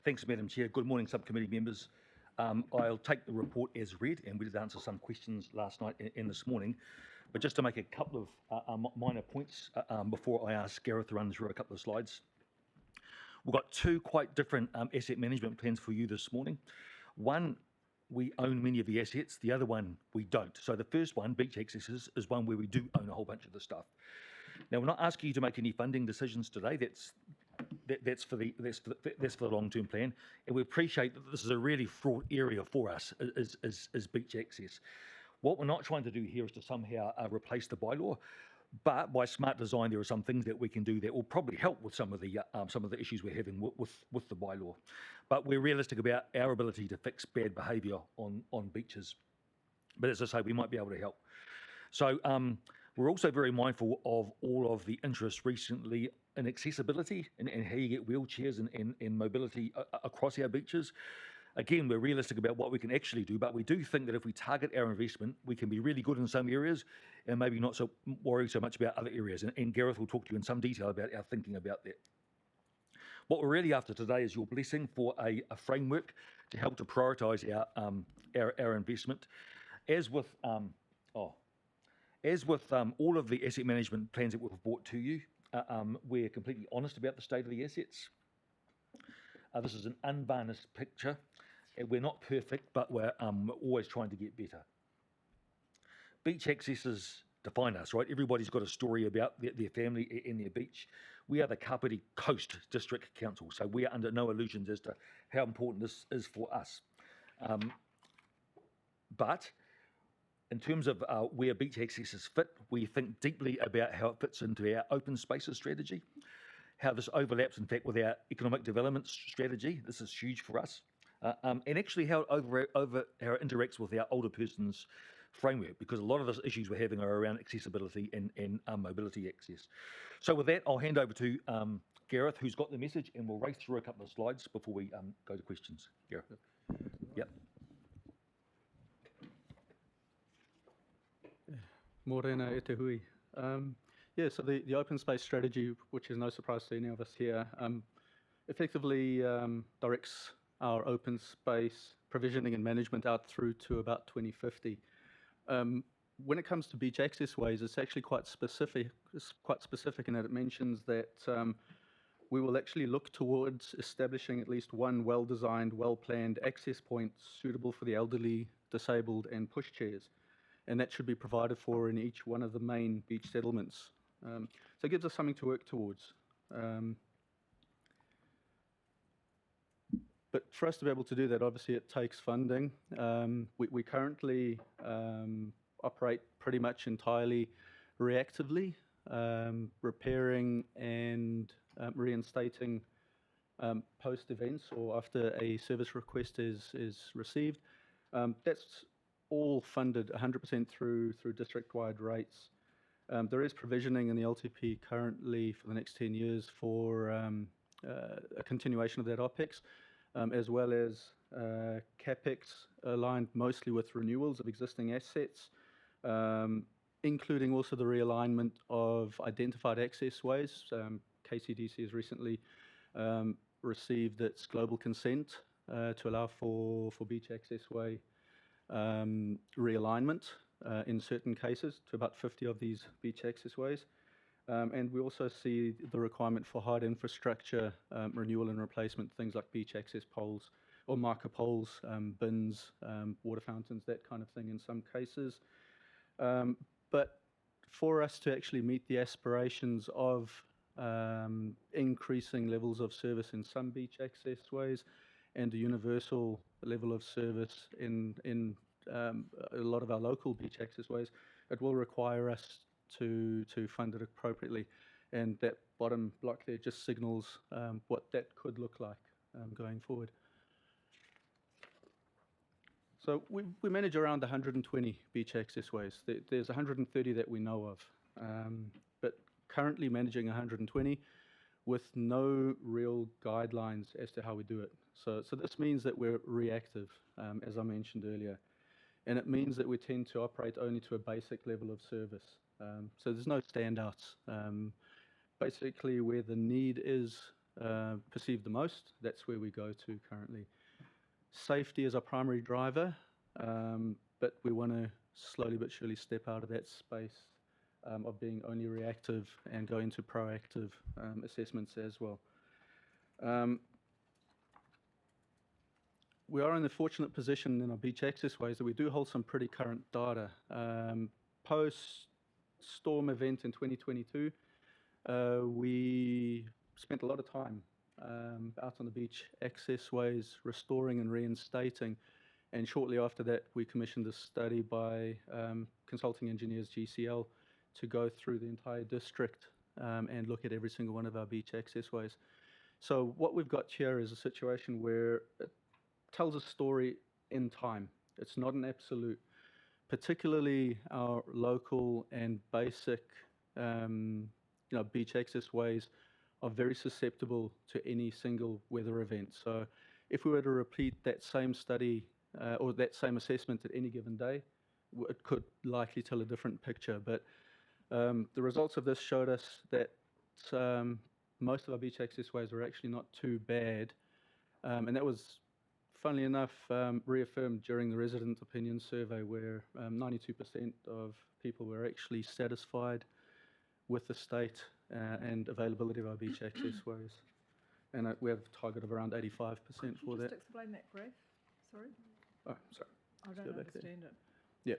Thanks, Madam Chair. Good morning, Subcommittee members. I'll take the report as read, and we did answer some questions last night and this morning. But just to make a couple of minor points before I ask Gareth to run through a couple of slides. We've got two quite different asset management plans for you this morning. One, we own many of the assets. The other one, we don't. So the first one, beach accesses, is one where we do own a whole bunch of the stuff. Now, we're not asking you to make any funding decisions today. That's for the long-term plan, and we appreciate that this is a really fraught area for us as beach access. What we're not trying to do here is to somehow replace the bylaw, but by smart design, there are some things that we can do that will probably help with some of the issues we're having with the bylaw. But we're realistic about our ability to fix bad behaviour on beaches. But as I say, we might be able to help. So we're also very mindful of all of the interest recently in accessibility and how you get wheelchairs and mobility across our beaches. Again, we're realistic about what we can actually do, but we do think that if we target our investment, we can be really good in some areas and maybe not so worry so much about other areas. And Gareth will talk to you in some detail about our thinking about that. What we're really after today is your blessing for a framework to help to prioritise our investment. As with all of the asset management plans that we've brought to you, we're completely honest about the state of the assets. This is an unvarnished picture. We're not perfect, but we're always trying to get better. Beach accesses define us, right? Everybody's got a story about their family and their beach. We are the Kapiti Coast District Council, so we are under no illusions as to how important this is for us. But in terms of where beach accesses fit, we think deeply about how it fits into our open spaces strategy, how this overlaps, in fact, with our economic development strategy. This is huge for us. And actually how it interacts with our older persons framework, because a lot of the issues we're having are around accessibility and mobility access. So with that, I'll hand over to Gareth, who's got the message, and we'll race through a couple of slides before we go to questions. Gareth. Yep. Morena e te hui. Yeah, so the open space strategy, which is no surprise to any of us here, effectively directs our open space provisioning and management out through to about 2050. When it comes to beach access ways, it's actually quite specific. It's quite specific in that it mentions that we will actually look towards establishing at least one well-designed, well-planned access point suitable for the elderly, disabled, and pushchairs. And that should be provided for in each one of the main beach settlements. So it gives us something to work towards. But for us to be able to do that, obviously it takes funding. We currently operate pretty much entirely reactively, repairing and reinstating post events or after a service request is received. That's all funded 100% through district-wide rates. There is provisioning in the LTP currently for the next 10 years for a continuation of that OPEX, as well as CAPEX aligned mostly with renewals of existing assets, including also the realignment of identified access ways. KCDC has recently received its global consent to allow for beach accessway realignment in certain cases to about 50 of these beach accessways. And we also see the requirement for hard infrastructure renewal and replacement, things like beach access poles or marker poles, bins, water fountains, that kind of thing in some cases. But for us to actually meet the aspirations of increasing levels of service in some beach accessways and a universal level of service in a lot of our local beach accessways, it will require us to fund it appropriately. And that bottom block there just signals what that could look like going forward. So we manage around 120 beach accessways. There's 130 that we know of, but currently managing 120 with no real guidelines as to how we do it. So this means that we're reactive, as I mentioned earlier, and it means that we tend to operate only to a basic level of service. So there's no standouts. Basically, where the need is perceived the most, that's where we go to currently. Safety is our primary driver, but we want to slowly but surely step out of that space of being only reactive and go into proactive assessments as well. We are in the fortunate position in our beach accessways that we do hold some pretty current data. Post-storm event in 2022, we spent a lot of time out on the beach accessways, restoring and reinstating. And shortly after that, we commissioned a study by consulting engineers GCL to go through the entire district and look at every single one of our beach accessways. So what we've got here is a situation where it tells a story in time. It's not an absolute. Particularly our local and basic beach accessways are very susceptible to any single weather event. So if we were to repeat that same study or that same assessment at any given day, it could likely tell a different picture. But the results of this showed us that most of our beach accessways were actually not too bad. And that was, funnily enough, reaffirmed during the resident opinion survey, where 92% of people were actually satisfied with the state and availability of our beach accessways. And we have a target of around 85% for that. Just explain that graph, sorry. Oh, sorry. I Let's don't go back there. understand it. Yeah.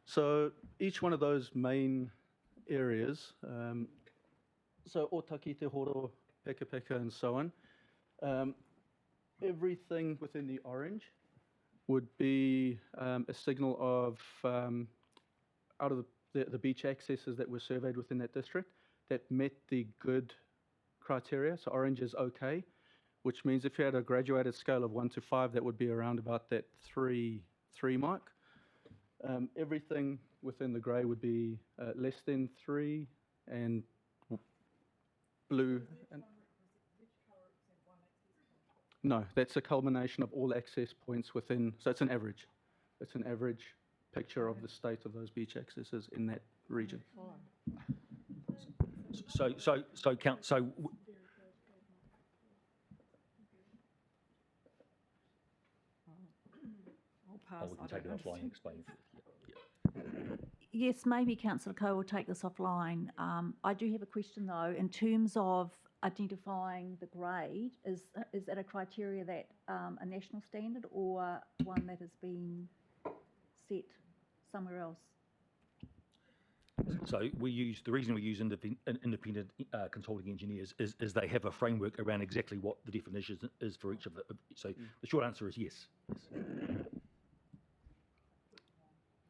So each one of those main areas, so Otaki, Te Horo, Peka Peka, and so on, everything within the orange would be a signal of, out of the beach accesses that were surveyed within that district, that met the good criteria. So orange is okay, which means if you had a graduated scale of 1 to 5, that would be around about that 3 mark. Everything within the grey would be less than 3, and blue. No, that's a culmination of all access points within, so it's an average. It's an average picture of the state of those beach accesses in that region. We can take it offline and explain. Yes, maybe Councillor Coe will take this offline. I do have a question though, in terms of identifying the grade, is that a criteria that a national standard or one that has been set somewhere else? So the reason we use independent consulting engineers is they have a framework around exactly what the definition is for each of the. So the short answer is yes.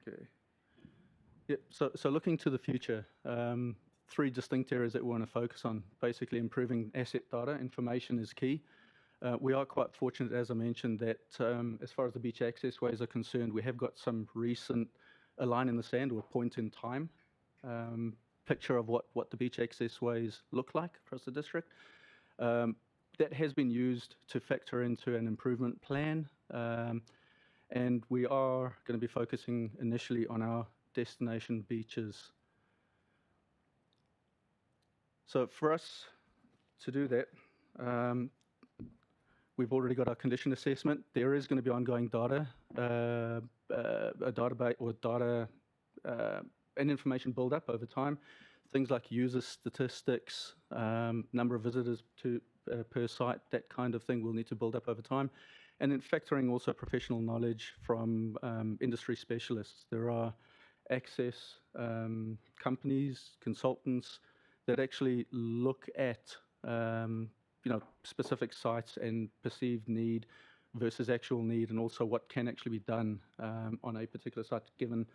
Okay. Yep. So looking to the future, three distinct areas that we want to focus on. Basically, improving asset data. Information is key. We are quite fortunate, as I mentioned, that as far as the beach access ways are concerned, we have got some recent a line in the sand or a point in time picture of what the beach access ways look like across the district. That has been used to factor into an improvement plan, and we are going to be focusing initially on our destination beaches. So for us to do that, we've already got our condition assessment. There is going to be ongoing data, a database or data and information build up over time. Things like user statistics, number of visitors per site, that kind of thing will need to build up over time. And then factoring also professional knowledge from industry specialists. There are access companies, consultants that actually look at specific sites and perceived need versus actual need, and also what can actually be done on a particular site given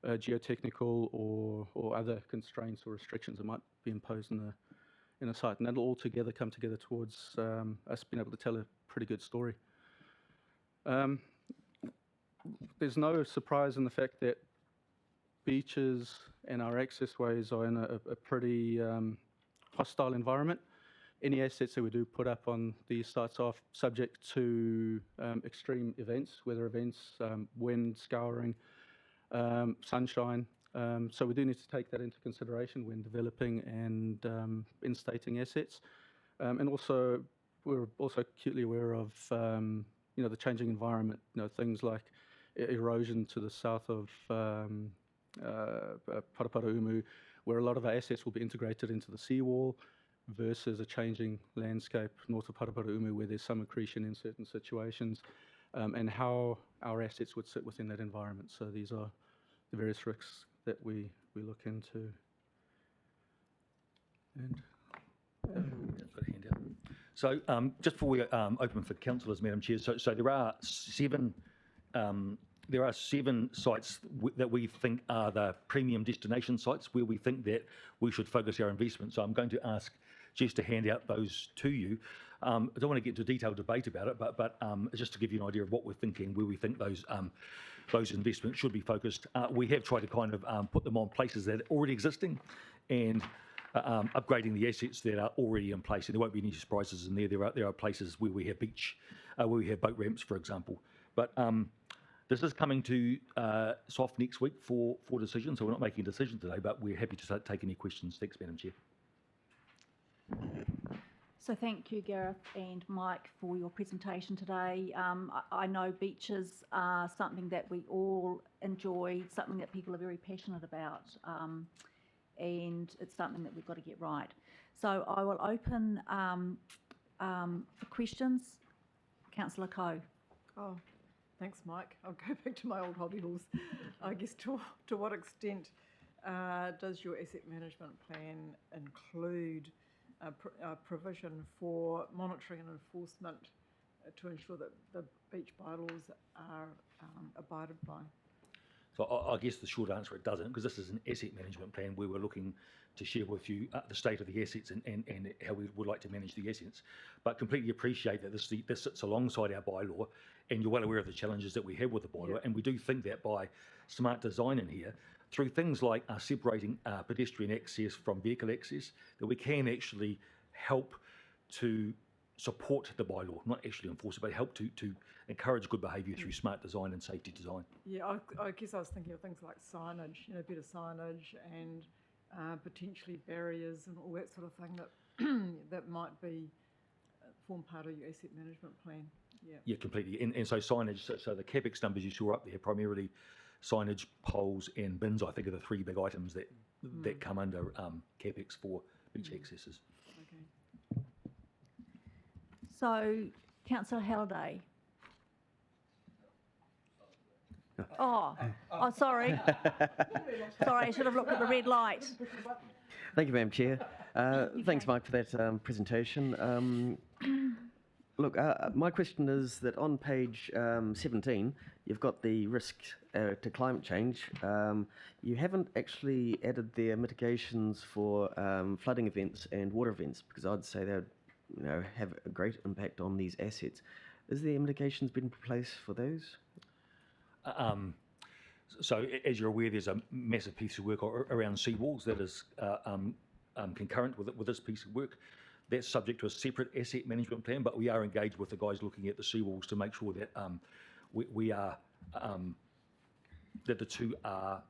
geotechnical or other constraints or restrictions that might be imposed in a site. And that'll all come together towards us being able to tell a pretty good story. There's no surprise in the fact that beaches and our access ways are in a pretty hostile environment. Any assets that we do put up on these sites are subject to extreme events, weather events, wind, scouring, sunshine. So we do need to take that into consideration when developing and instating assets. And also, we're also acutely aware of the changing environment. Things like erosion to the south of Parapara, where a lot of our assets will be integrated into the seawall, versus a changing landscape north of Parapara, where there's some accretion in certain situations, and how our assets would sit within that environment. So these are the various risks that we look into. And got a hand out. So just before we open for councillors, Madam Chair, so there are seven sites that we think are the premium destination sites where we think that we should focus our investment. So I'm going to ask Jess to hand out those to you. I don't want to get into a detailed debate about it, but just to give you an idea of what we're thinking, where we think those investments should be focused. We have tried to kind of put them on places that are already existing and upgrading the assets that are already in place. And there won't be any surprises in there. There are places where we have where we have boat ramps, for example. But this is coming to SOF next week for decision, so we're not making a decision today, but we're happy to take any questions. Thanks, Madam Chair. So thank you, Gareth and Mike, for your presentation today. I know beaches are something that we all enjoy, something that people are very passionate about, and it's something that we've got to get right. So I will open for questions. Councillor Coe. Oh, thanks, Mike. I'll go back to my old hobby horse. I guess to what extent does your asset management plan include a provision for monitoring and enforcement to ensure that the beach bylaws are abided by? So I guess the short answer, it doesn't, because this is an asset management plan where we're looking to share with you the state of the assets and how we would like to manage the assets. But completely appreciate that this sits alongside our bylaw, and you're well aware of the challenges that we have with the bylaw. And we do think that by smart design in here, through things like separating pedestrian access from vehicle access, that we can actually help to support the bylaw, not actually enforce it, but help to encourage good behaviour through smart design and safety design. Yeah, I guess I was thinking of things like signage, better signage and potentially barriers and all that sort of thing that might form part of your asset management plan. Yeah, completely. And so signage, so the CapEx numbers you saw up there, primarily signage, poles and bins, I think, are the three big items that come under CapEx for beach accesses. Okay. So, Councillor Halliday. Oh, sorry. Sorry, I should have looked at the red light. Thank you, Madam Chair. Thanks, Mike, for that presentation. Look, my question is that on page 17, you've got the risk to climate change. You haven't actually added the mitigations for flooding events and water events, because I'd say they would have a great impact on these assets. Is there mitigations been in place for those? So, as you're aware, there's a massive piece of work around seawalls that is concurrent with this piece of work. That's subject to a separate asset management plan, but we are engaged with the guys looking at the seawalls to make sure that we are that the two are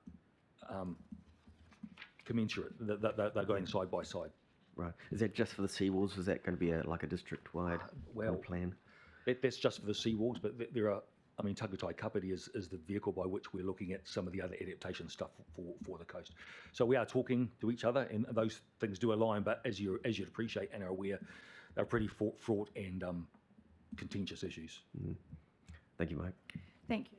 commensurate, that they're going side by side. Right. Is that just for the seawalls? Is that going to be like a district-wide plan? That's just for the seawalls, but there are. I mean, Takatai Kapiti is the vehicle by which we're looking at some of the other adaptation stuff for the coast. So we are talking to each other, and those things do align. But as you'd appreciate and are aware, they're pretty fraught and contentious issues. Mm. Thank you, Mike. Thank you.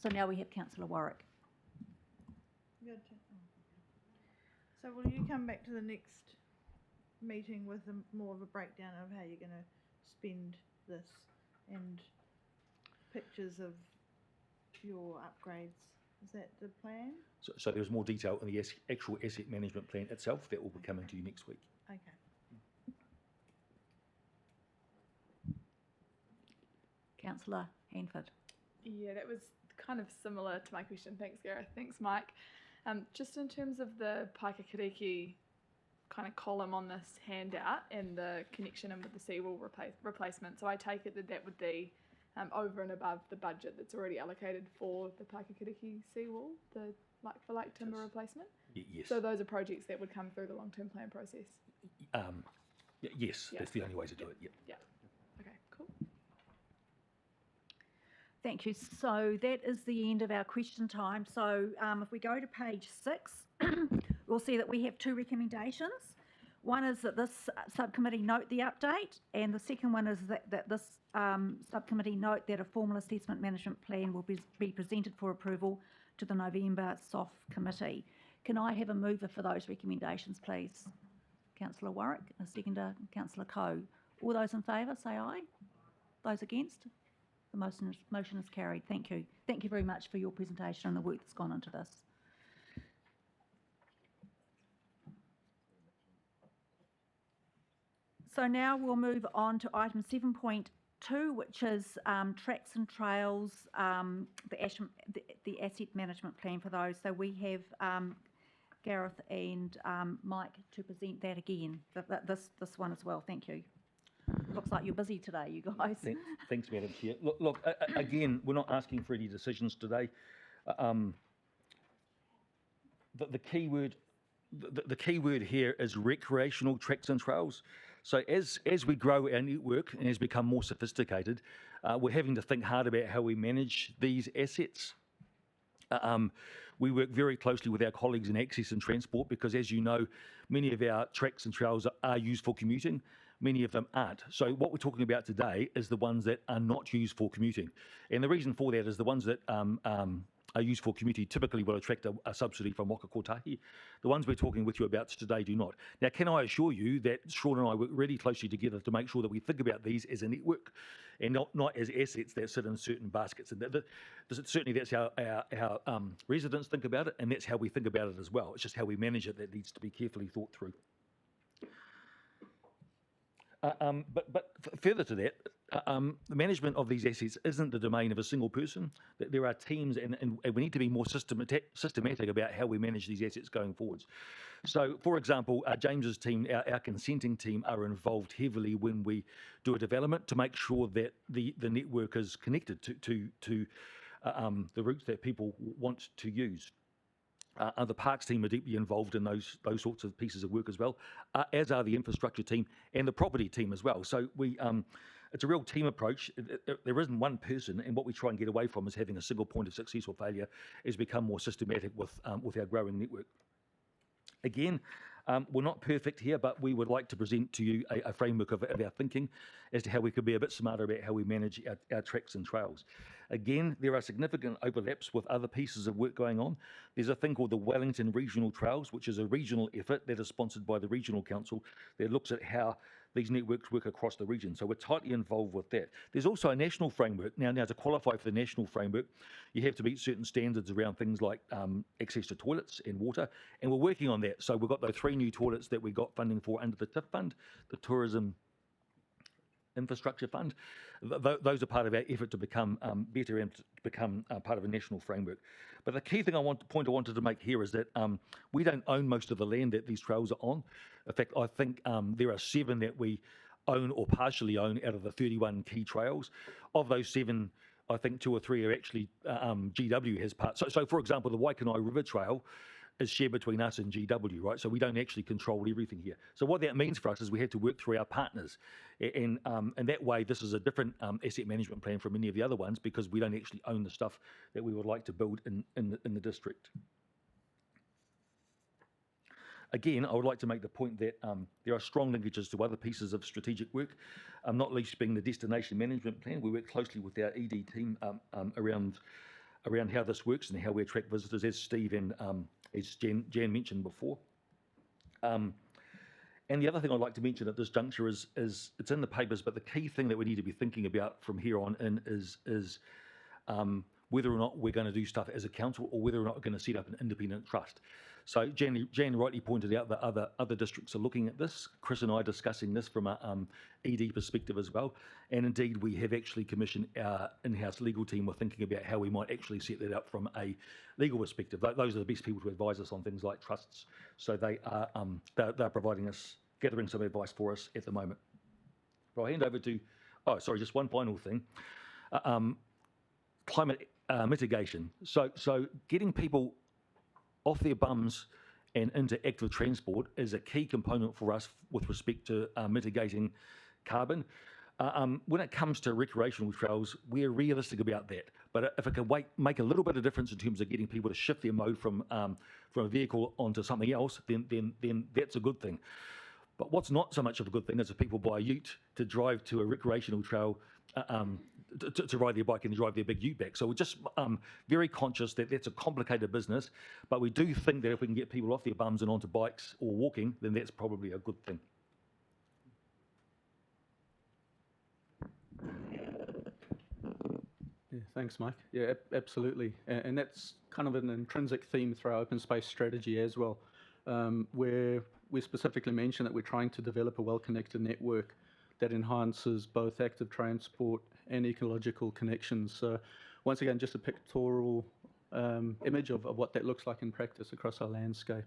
So now we have Councillor Warwick. Good. So will you come back to the next meeting with more of a breakdown of how you're going to spend this and pictures of your upgrades? Is that the plan? So there's more detail in the actual asset management plan itself that will be coming to you next week. Okay. Councillor Hanford. Yeah, that was kind of similar to my question. Thanks, Gareth. Thanks, Mike. Just in terms of the Paikakiriki kind of column on this handout and the connection in with the seawall replacement, so I take it that would be over and above the budget that's already allocated for the Paikakiriki seawall, the like-for-like timber replacement? Yes. So those are projects that would come through the long-term plan process? Yes, Yeah. that's the only way to do it, yeah. Yeah. Okay, cool. Thank you. So that is the end of our question time. So if we go to page 6, we'll see that we have 2 recommendations. One is that this subcommittee note the update, and the second one is that this subcommittee note that a formal assessment management plan will be presented for approval to the November SOF committee. Can I have a mover for those recommendations, please? Councillor Warwick, a seconder, Councillor Coe. All those in favour, say aye. Those against? The motion is carried. Thank you. Thank you very much for your presentation and the work that's gone into this. So now we'll move on to item 7.2, which is tracks and trails, the asset management plan for those. So we have Gareth and Mike to present that again, this one as well. Thank you. Looks like you're busy today, you guys. Thanks, Madam Chair. Look, again, we're not asking for any decisions today. The key word here is recreational tracks and trails. So as we grow our network and as we become more sophisticated, we're having to think hard about how we manage these assets. We work very closely with our colleagues in access and transport because, as you know, many of our tracks and trails are used for commuting. Many of them aren't. So what we're talking about today is the ones that are not used for commuting. And the reason for that is the ones that are used for commuting typically will attract a subsidy from Waka Kotahi. The ones we're talking with you about today do not. Now, can I assure you that Sean and I work really closely together to make sure that we think about these as a network and not as assets that sit in certain baskets. And certainly that's how our residents think about it, and that's how we think about it as well. It's just how we manage it that needs to be carefully thought through. But further to that, the management of these assets isn't the domain of a single person. There are teams, and we need to be more systematic about how we manage these assets going forwards. So, for example, James's team, our consenting team, are involved heavily when we do a development to make sure that the network is connected to the routes that people want to use. The parks team are deeply involved in those sorts of pieces of work as well, as are the infrastructure team and the property team as well. So it's a real team approach. There isn't one person, and what we try and get away from is having a single point of success or failure, is become more systematic with our growing network. Again, We're not perfect here, but we would like to present to you a framework of our thinking as to how we could be a bit smarter about how we manage our tracks and trails. Again, there are significant overlaps with other pieces of work going on. There's a thing called the Wellington Regional Trails, which is a regional effort that is sponsored by the Regional Council that looks at how these networks work across the region. So we're tightly involved with that. There's also a national framework. Now to qualify for the national framework, you have to meet certain standards around things like access to toilets and water, and we're working on that. So we've got those 3 new toilets that we got funding for under the TIF fund, the Tourism Infrastructure Fund. Those are part of our effort to become better and to become part of a national framework. But the key thing I wanted to make here is that we don't own most of the land that these trails are on. In fact, I think there are 7 that we own or partially own out of the 31 key trails. Of those 7, I think 2 or 3 are actually GW has part. So for example, the Waikanai River Trail is shared between us and GW, right? So we don't actually control everything here. So what that means for us is we have to work through our partners. And that way, this is a different asset management plan from any of the other ones because we don't actually own the stuff that we would like to build in the district. Again, I would like to make the point that there are strong linkages to other pieces of strategic work, not least being the destination management plan. We work closely with our ED team around how this works and how we attract visitors, as Steve and as Jan mentioned before. And the other thing I'd like to mention at this juncture is it's in the papers, but the key thing that we need to be thinking about from here on in is whether or not we're going to do stuff as a council or whether or not we're going to set up an independent trust. So Jan rightly pointed out that other districts are looking at this. Chris and I are discussing this from a ED perspective as well. And indeed, we have actually commissioned our in-house legal team. We're thinking about how we might actually set that up from a legal perspective. Those are the best people to advise us on things like trusts. So they're providing us, gathering some advice for us at the moment. But I'll hand over to, just one final thing. Climate mitigation. So getting people off their bums and into active transport is a key component for us with respect to mitigating carbon. When it comes to recreational trails, we're realistic about that. But if it can make a little bit of difference in terms of getting people to shift their mode from a vehicle onto something else, then that's a good thing. But what's not so much of a good thing is if people buy a ute to drive to a recreational trail to ride their bike and drive their big ute back. So we're just very conscious that that's a complicated business, but we do think that if we can get people off their bums and onto bikes or walking, then that's probably a good thing. Yeah, thanks, Mike. Yeah, absolutely. And that's kind of an intrinsic theme through our open space strategy as well, where we specifically mention that we're trying to develop a well-connected network that enhances both active transport and ecological connections. So once again, just a pictorial image of what that looks like in practice across our landscape.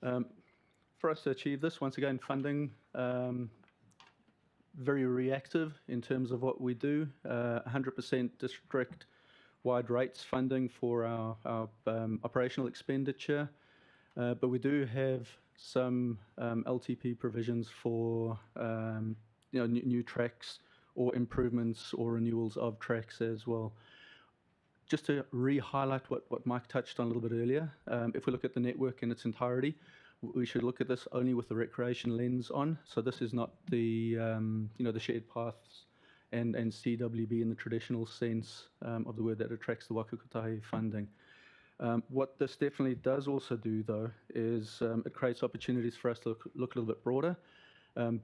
For us to achieve this, once again, funding, very reactive in terms of what we do, 100% district-wide rates funding for our operational expenditure, but we do have some LTP provisions for new tracks or improvements or renewals of tracks as well. Just to re-highlight what Mike touched on a little bit earlier, if we look at the network in its entirety, we should look at this only with the recreation lens on. So this is not the the shared paths and CWB in the traditional sense of the word that attracts the Waka Kotahi funding. What this definitely does also do, though, is it creates opportunities for us to look a little bit broader.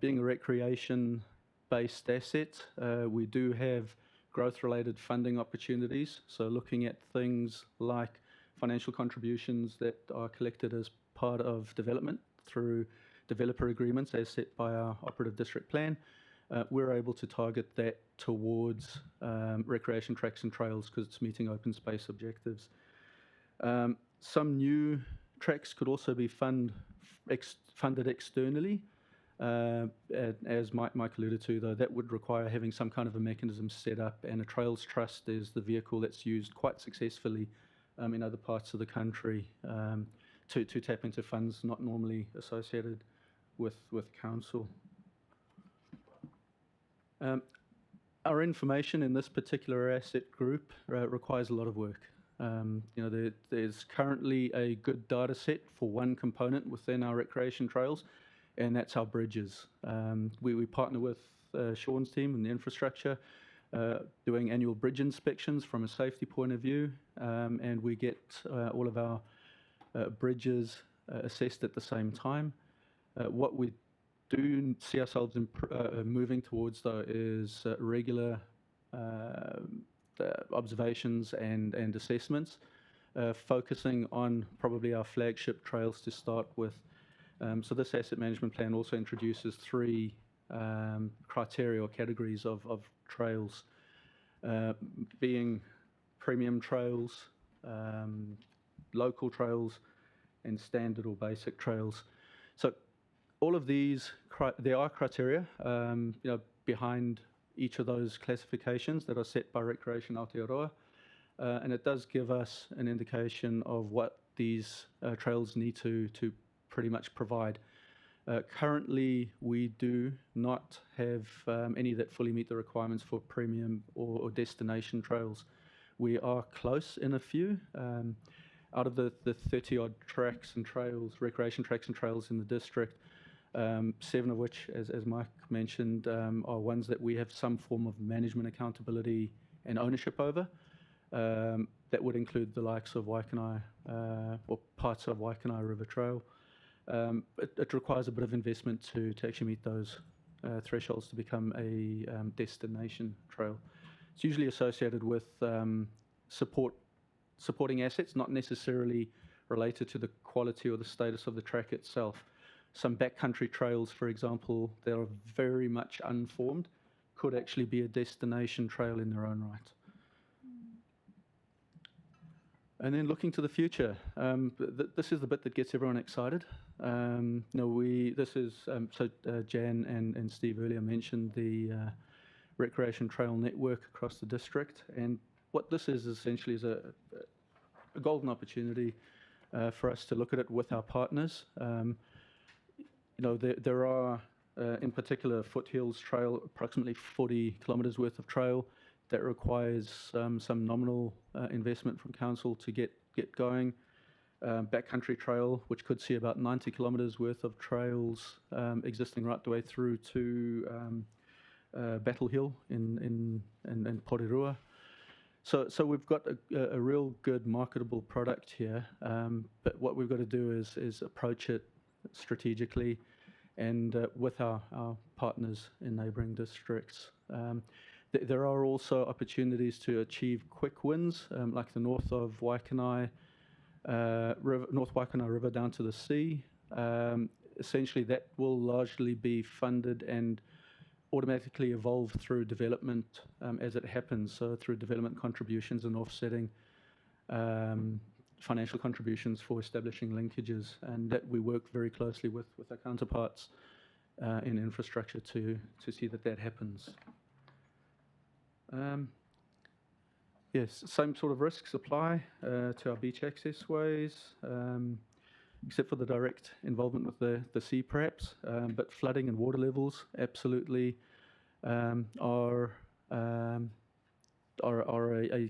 Being a recreation-based asset, we do have growth-related funding opportunities. So looking at things like financial contributions that are collected as part of development through developer agreements as set by our operative district plan, we're able to target that towards recreation tracks and trails because it's meeting open space objectives. Some new tracks could also be funded externally. As Mike alluded to, though, that would require having some kind of a mechanism set up, and a Trails Trust is the vehicle that's used quite successfully in other parts of the country to tap into funds not normally associated with council. Our information in this particular asset group requires a lot of work. There's currently a good data set for one component within our recreation trails, and that's our bridges. We partner with Sean's team and the infrastructure, doing annual bridge inspections from a safety point of view, and we get all of our bridges assessed at the same time. What we do see ourselves moving towards, though, is regular observations and assessments, focusing on probably our flagship trails to start with. So this asset management plan also introduces 3 criteria or categories of trails, being premium trails, local trails, and standard or basic trails. So all of these, there are criteria behind each of those classifications that are set by Recreation Aotearoa, and it does give us an indication of what these trails need to pretty much provide. Currently, we do not have any that fully meet the requirements for premium or destination trails. We are close in a few. Out of the 30-odd tracks and trails, recreation tracks and trails in the district, 7 of which, as Mike mentioned, are ones that we have some form of management accountability and ownership over. That would include the likes of Waikanai, or parts of Waikanai River Trail. It requires a bit of investment to actually meet those thresholds to become a destination trail. It's usually associated with supporting assets, not necessarily related to the quality or the status of the track itself. Some backcountry trails, for example, that are very much unformed, could actually be a destination trail in their own right. And then looking to the future, this is the bit that gets everyone excited. Jan and Steve earlier mentioned the recreation trail network across the district, and what this is essentially is a golden opportunity for us to look at it with our partners. There are, in particular, Foothills Trail, approximately 40 kilometres worth of trail that requires some nominal investment from council to get going. Backcountry Trail, which could see about 90 kilometres worth of trails existing right the way through to Battle Hill in Porirua. So we've got a real good marketable product here, but what we've got to do is approach it strategically and with our partners in neighbouring districts. There are also opportunities to achieve quick wins, like the north of Waikanai, North Waikanai River down to the sea. Essentially, that will largely be funded and automatically evolve through development as it happens, so through development contributions and offsetting financial contributions for establishing linkages, and that we work very closely with our counterparts in infrastructure to see that happens. Yes, same sort of risks apply to our beach access ways, except for the direct involvement with the sea perhaps, but flooding and water levels absolutely are a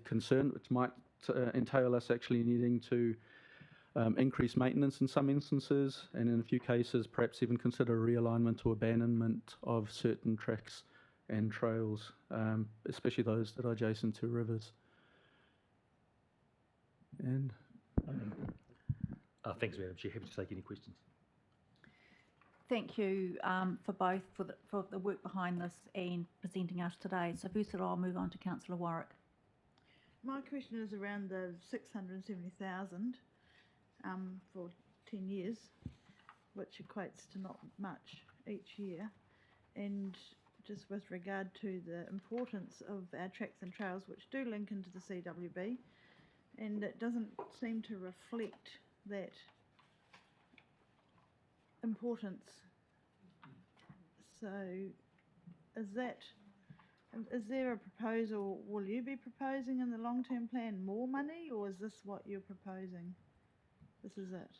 concern, which might entail us actually needing to increase maintenance in some instances, and in a few cases perhaps even consider realignment or abandonment of certain tracks and trails, especially those that are adjacent to rivers. And thanks, Madam Chair. Happy to take any questions. Thank you for both for the work behind this and presenting us today. So first of all, I'll move on to Councillor Warwick. My question is around the 670,000 for 10 years, which equates to not much each year, and just with regard to the importance of our tracks and trails, which do link into the CWB, and it doesn't seem to reflect that importance. So is there a proposal, will you be proposing in the long-term plan more money, or is this what you're proposing? This is it?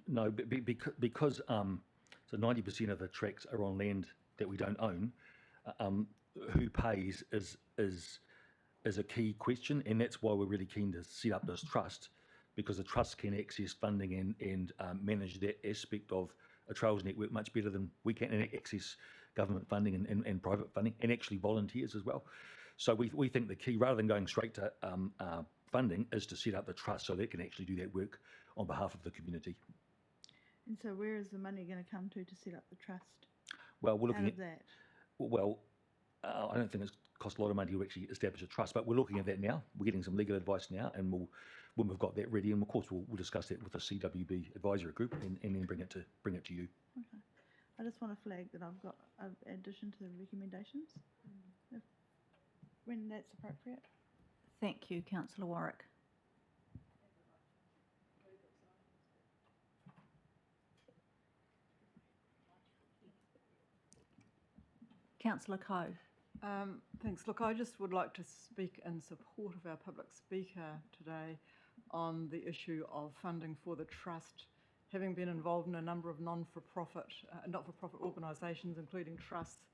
No, because so 90% of the tracks are on land that we don't own. Who pays is is a key question, and that's why we're really keen to set up this trust, because the trust can access funding and manage that aspect of a trails network much better than we can, and access government funding and private funding, and actually volunteers as well. So we think the key, rather than going straight to funding, is to set up the trust so that it can actually do that work on behalf of the community. And so where is the money going to come to set up the trust Well, we're looking out at of that? Well, I don't think it's cost a lot of money to actually establish a trust, but we're looking at that now. We're getting some legal advice now, and when we've got that ready, and of course we'll discuss that with the CWB advisory group, and then bring it to you. Okay. I just want to flag that I've got an addition to the recommendations, when that's appropriate. Thank you, Councillor Warwick. Councillor Coe. Thanks. Look, I just would like to speak in support of our public speaker today on the issue of funding for the trust. Having been involved in a number of not-for-profit organisations, including trusts,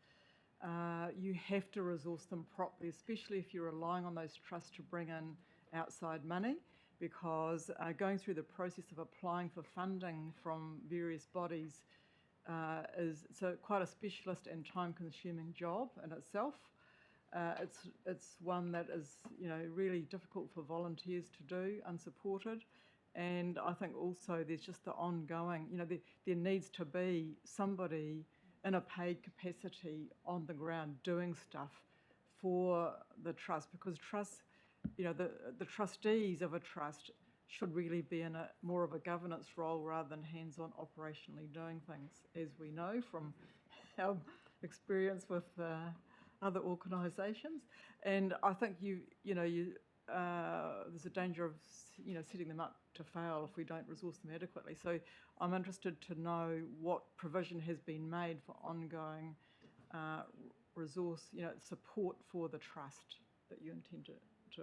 you have to resource them properly, especially if you're relying on those trusts to bring in outside money, because going through the process of applying for funding from various bodies is quite a specialist and time-consuming job in itself. It's one that is, really difficult for volunteers to do, unsupported. And I think also there's just the ongoing, there needs to be somebody in a paid capacity on the ground doing stuff for the trust, because trusts, the trustees of a trust should really be in more of a governance role rather than hands-on operationally doing things, as we know from our experience with other organisations. And I think there's a danger of setting them up to fail if we don't resource them adequately. So I'm interested to know what provision has been made for ongoing resource, support for the trust that you intend to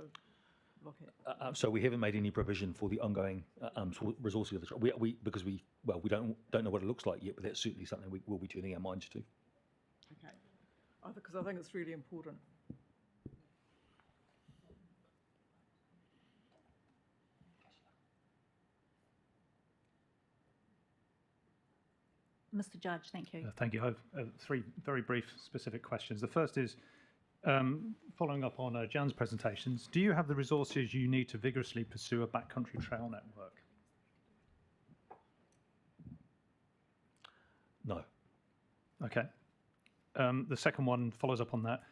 look at. So we haven't made any provision for the ongoing resourcing of the trust. Because we don't know what it looks like yet, but that's certainly something we will be turning our minds to. Okay, because I think it's really important. Mr. Judge, thank you. Thank you. I have three very brief specific questions. The first is, following up on Jan's presentations, do you have the resources you need to vigorously pursue a backcountry trail network? No. Okay. The second one follows up on that.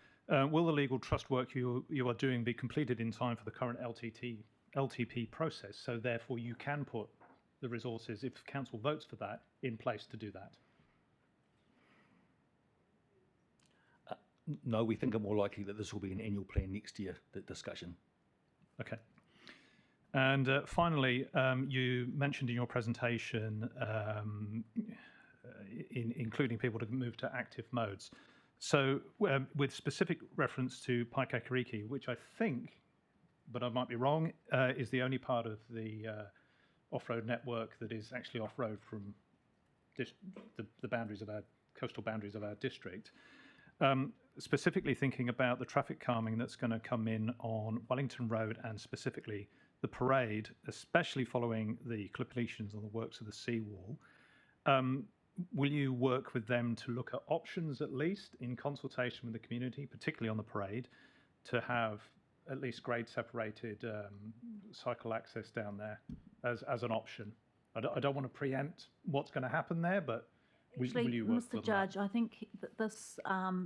Will the legal trust work you are doing be completed in time for the current LTP process, so therefore you can put the resources, if council votes for that, in place to do that? No, we think it more likely that this will be an annual plan next year, the discussion. Okay. And finally, you mentioned in your presentation including people to move to active modes. So with specific reference to Paikakariki, which I think, but I might be wrong, is the only part of the off-road network that is actually off-road from the boundaries of our coastal boundaries of our district. Specifically thinking about the traffic calming that's going to come in on Wellington Road, and specifically the parade, especially following the completions on the works of the seawall. Will you work with them to look at options, at least in consultation with the community, particularly on the parade, to have at least grade separated cycle access down there as an option? I don't want to preempt what's going to happen there, but will you work Mr. with Judge, them? I think that this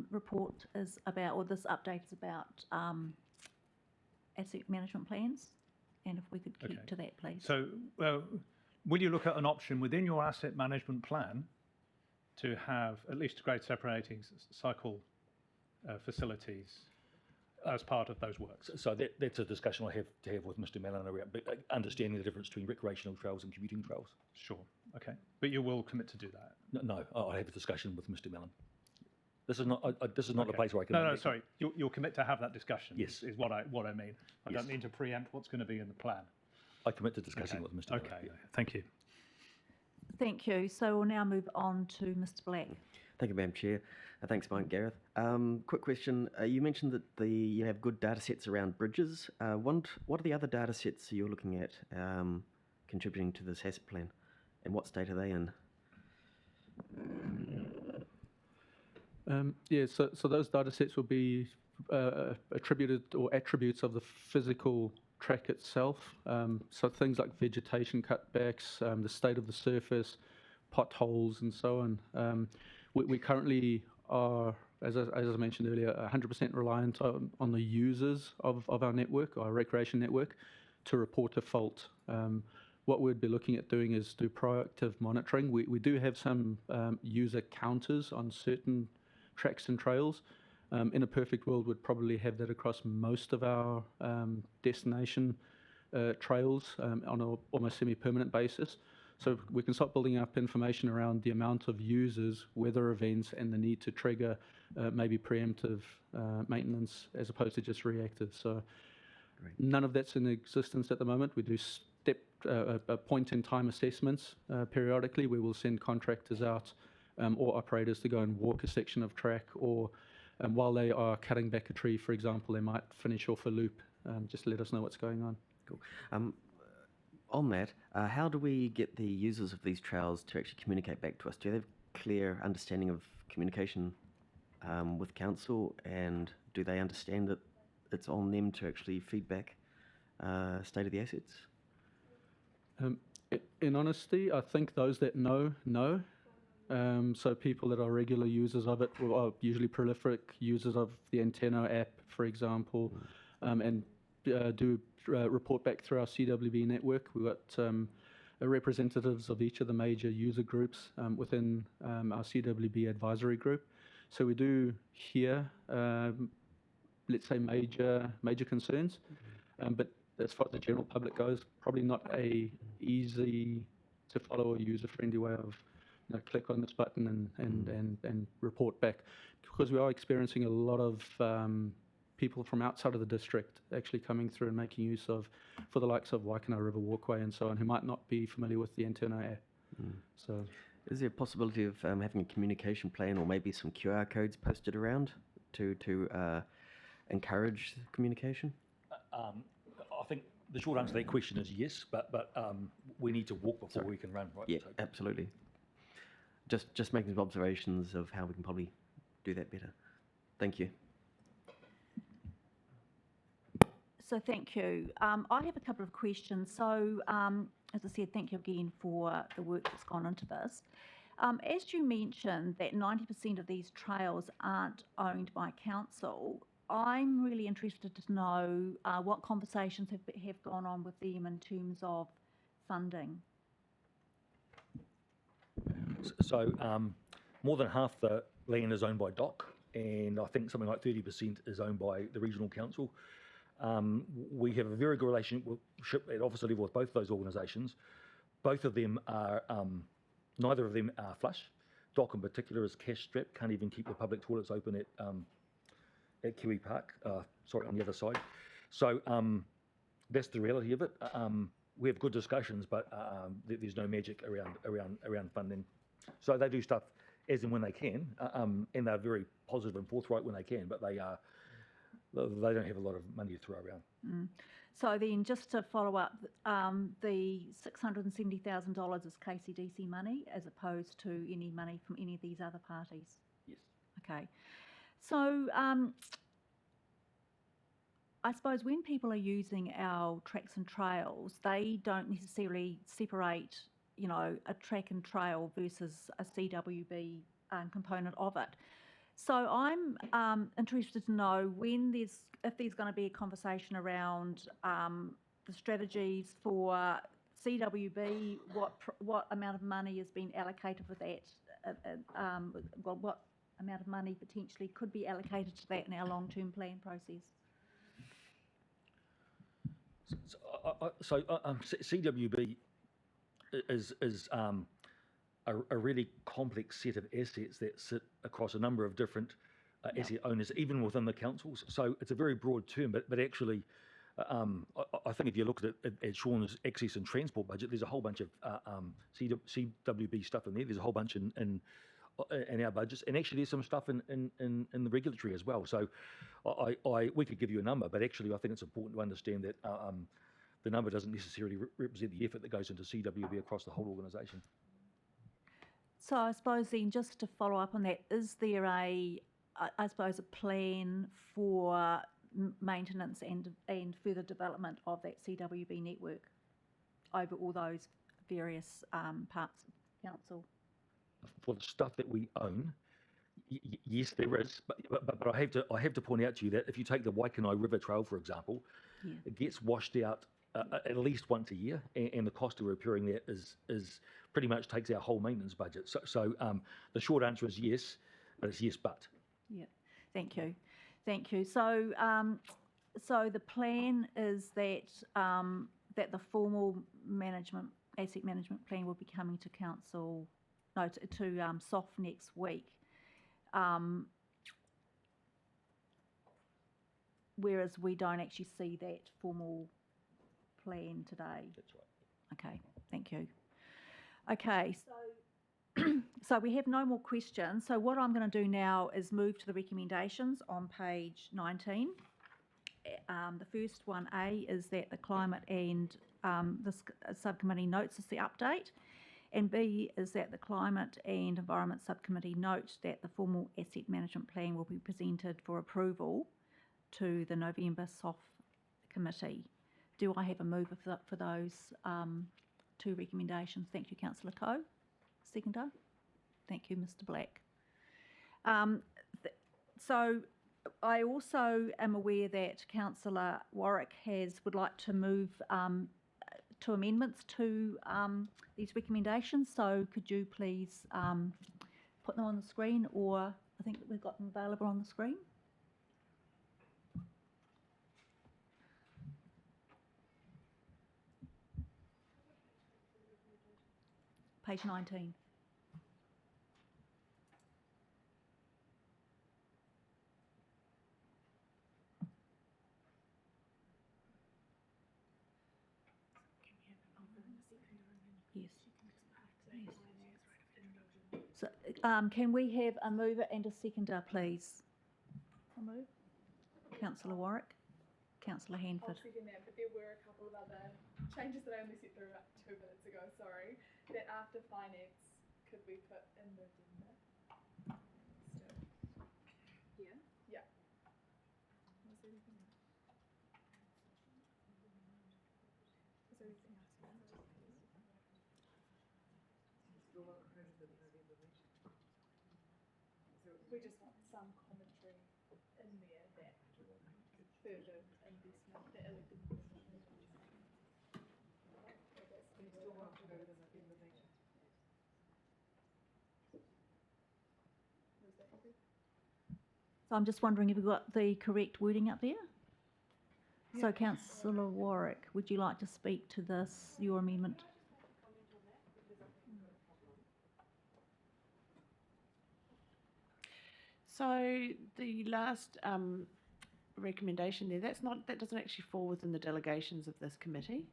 report is about, or this update is about asset management plans, and if we could keep to that, please. So will you look at an option within your asset management plan to have at least grade separating cycle facilities as part of those works? So that's a discussion I have to have with Mr. Mellon around understanding the difference between recreational trails and commuting trails. Sure. Okay. But you will commit to do that? No, I'll have a discussion with Mr. Mellon. This is not the place where I can. No, sorry. You'll commit to have that discussion. Yes, is what I mean. I don't mean to preempt what's going to be in the plan. I commit to discussing with Mr. Mellon. Okay. Thank you. Thank you. So we'll now move on to Mr. Black. Thank you, Madam Chair. Thanks, Mike Gareth. Quick question. You mentioned that you have good data sets around bridges. What are the other data sets you're looking at contributing to this asset plan, and what state are they in? Yeah, so those data sets will be attributed or attributes of the physical track itself. So things like vegetation cutbacks, the state of the surface, potholes, and so on. We currently are, as I mentioned earlier, 100% reliant on the users of our network, our recreation network, to report a fault. What we'd be looking at doing is do proactive monitoring. We do have some user counters on certain tracks and trails. In a perfect world, we'd probably have that across most of our destination trails on a almost semi-permanent basis. So we can start building up information around the amount of users, weather events, and the need to trigger maybe preemptive maintenance as opposed to just reactive. So none of that's in existence at the moment. We do point-in-time assessments periodically. We will send contractors out or operators to go and walk a section of track, or while they are cutting back a tree, for example, they might finish off a loop. Just let us know what's going on. Cool. On that, how do we get the users of these trails to actually communicate back to us? Do they have clear understanding of communication with council, and do they understand that it's on them to actually feedback state of the assets? In honesty, I think those that know. So people that are regular users of it are usually prolific users of the Antenna app, for example, and do report back through our CWB network. We've got representatives of each of the major user groups within our CWB advisory group. So we do hear, let's say, major concerns, but as far as the general public goes, probably not a easy to follow or user-friendly way of click on this button and report back, because we are experiencing a lot of people from outside of the district actually coming through and making use of, for the likes of Waikanae River Walkway and so on, who might not be familiar with the Antenna app. So, is there a possibility of having a communication plan or maybe some QR codes posted around to encourage communication? I think the short answer to that question is yes, but we need to walk before we can run, right? Yeah, So, absolutely. Just making some observations of how we can probably do that better. Thank you. So thank you. I have a couple of questions. So as I said, thank you again for the work that's gone into this. As you mentioned that 90% of these trails aren't owned by council, I'm really interested to know what conversations have gone on with them in terms of funding. So more than half the land is owned by DOC, and I think something like 30% is owned by the regional council. We have a very good relationship at officer level with both of those organisations. Both of them are, neither of them are flush. DOC in particular is cash strapped, can't even keep the public toilets open at Kiwi Park, on the other side. So that's the reality of it. We have good discussions, but there's no magic around funding. So they do stuff as and when they can, and they're very positive and forthright when they can, but they don't have a lot of money to throw around. So then, just to follow up, the $670,000 is KCDC money as opposed to any money from any of these other parties? Yes. Okay. So I suppose when people are using our tracks and trails, they don't necessarily separate, a track and trail versus a CWB component of it. So I'm interested to know if there's going to be a conversation around the strategies for CWB, what amount of money has been allocated for that, what amount of money potentially could be allocated to that in our long-term plan process. So CWB is a really complex set of assets that sit across a number of different asset owners, even within the councils. So it's a very broad term, but actually, I think if you look at Sean's access and transport budget, there's a whole bunch of CWB stuff in there. There's a whole bunch in in our budgets, and actually there's some stuff in the regulatory as well. So we could give you a number, but actually I think it's important to understand that the number doesn't necessarily represent the effort that goes into CWB across the whole organisation. So I suppose then, just to follow up on that, is there I suppose, a plan for maintenance and further development of that CWB network over all those various parts of council? For the stuff that we own, yes, there is. But I have to point out to you that if you take the Waikanai River Trail, for example, it gets washed out at least once a year, and the cost of repairing that is pretty much takes our whole maintenance budget. So the short answer is yes, but it's yes, but. Yeah, thank you. So so the plan is that that the formal asset management plan will be coming to council, to SOF next week. Whereas we don't actually see that formal plan today. That's right. Okay, thank you. Okay, so we have no more questions. So what I'm going to do now is move to the recommendations on page 19. The first one, A, is that the Climate and the Subcommittee notes the update. And B is that the Climate and Environment Subcommittee note that the formal asset management plan will be presented for approval to the November SOF committee. Do I have a mover for those two recommendations? Thank you, Councillor Coe. Seconder? Thank you, Mr. Black. So I also am aware that Councillor Warwick would like to move to amendments to these recommendations. So could you please put them on the screen, or I think we've got them available on the screen. Page 19. Yes. So, can we have a mover and a seconder, please? A move. Councillor Warwick, Councillor Handford. I'll second that, but there were a couple of other changes that I only set through about 2 minutes ago, sorry. That after finance, could we put in the agenda? Yeah? Yeah. Was there anything else? Was there anything else? We just want some commentary in there that further investment, the elected So I'm just wondering if we've got the correct wording up there? Yeah. So Councillor Warwick, would you like to speak to this, your amendment? So the last recommendation there, that doesn't actually fall within the delegations of this committee.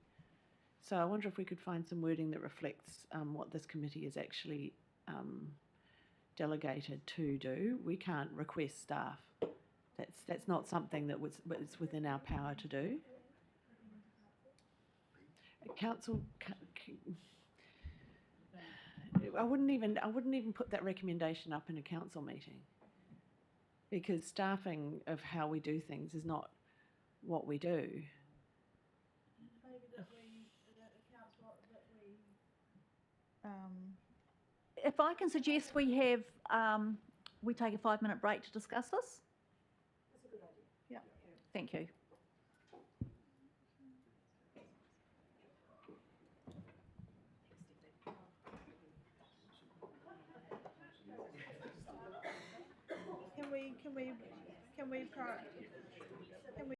So I wonder if we could find some wording that reflects what this committee is actually delegated to do. We can't request staff. That's not something that it's within our power to do. Council, I wouldn't even put that recommendation up in a council meeting, because staffing of how we do things is not what we do. If I can suggest we have, we take a 5-minute break to discuss this? That's a good idea. Yeah. Thank you. Can we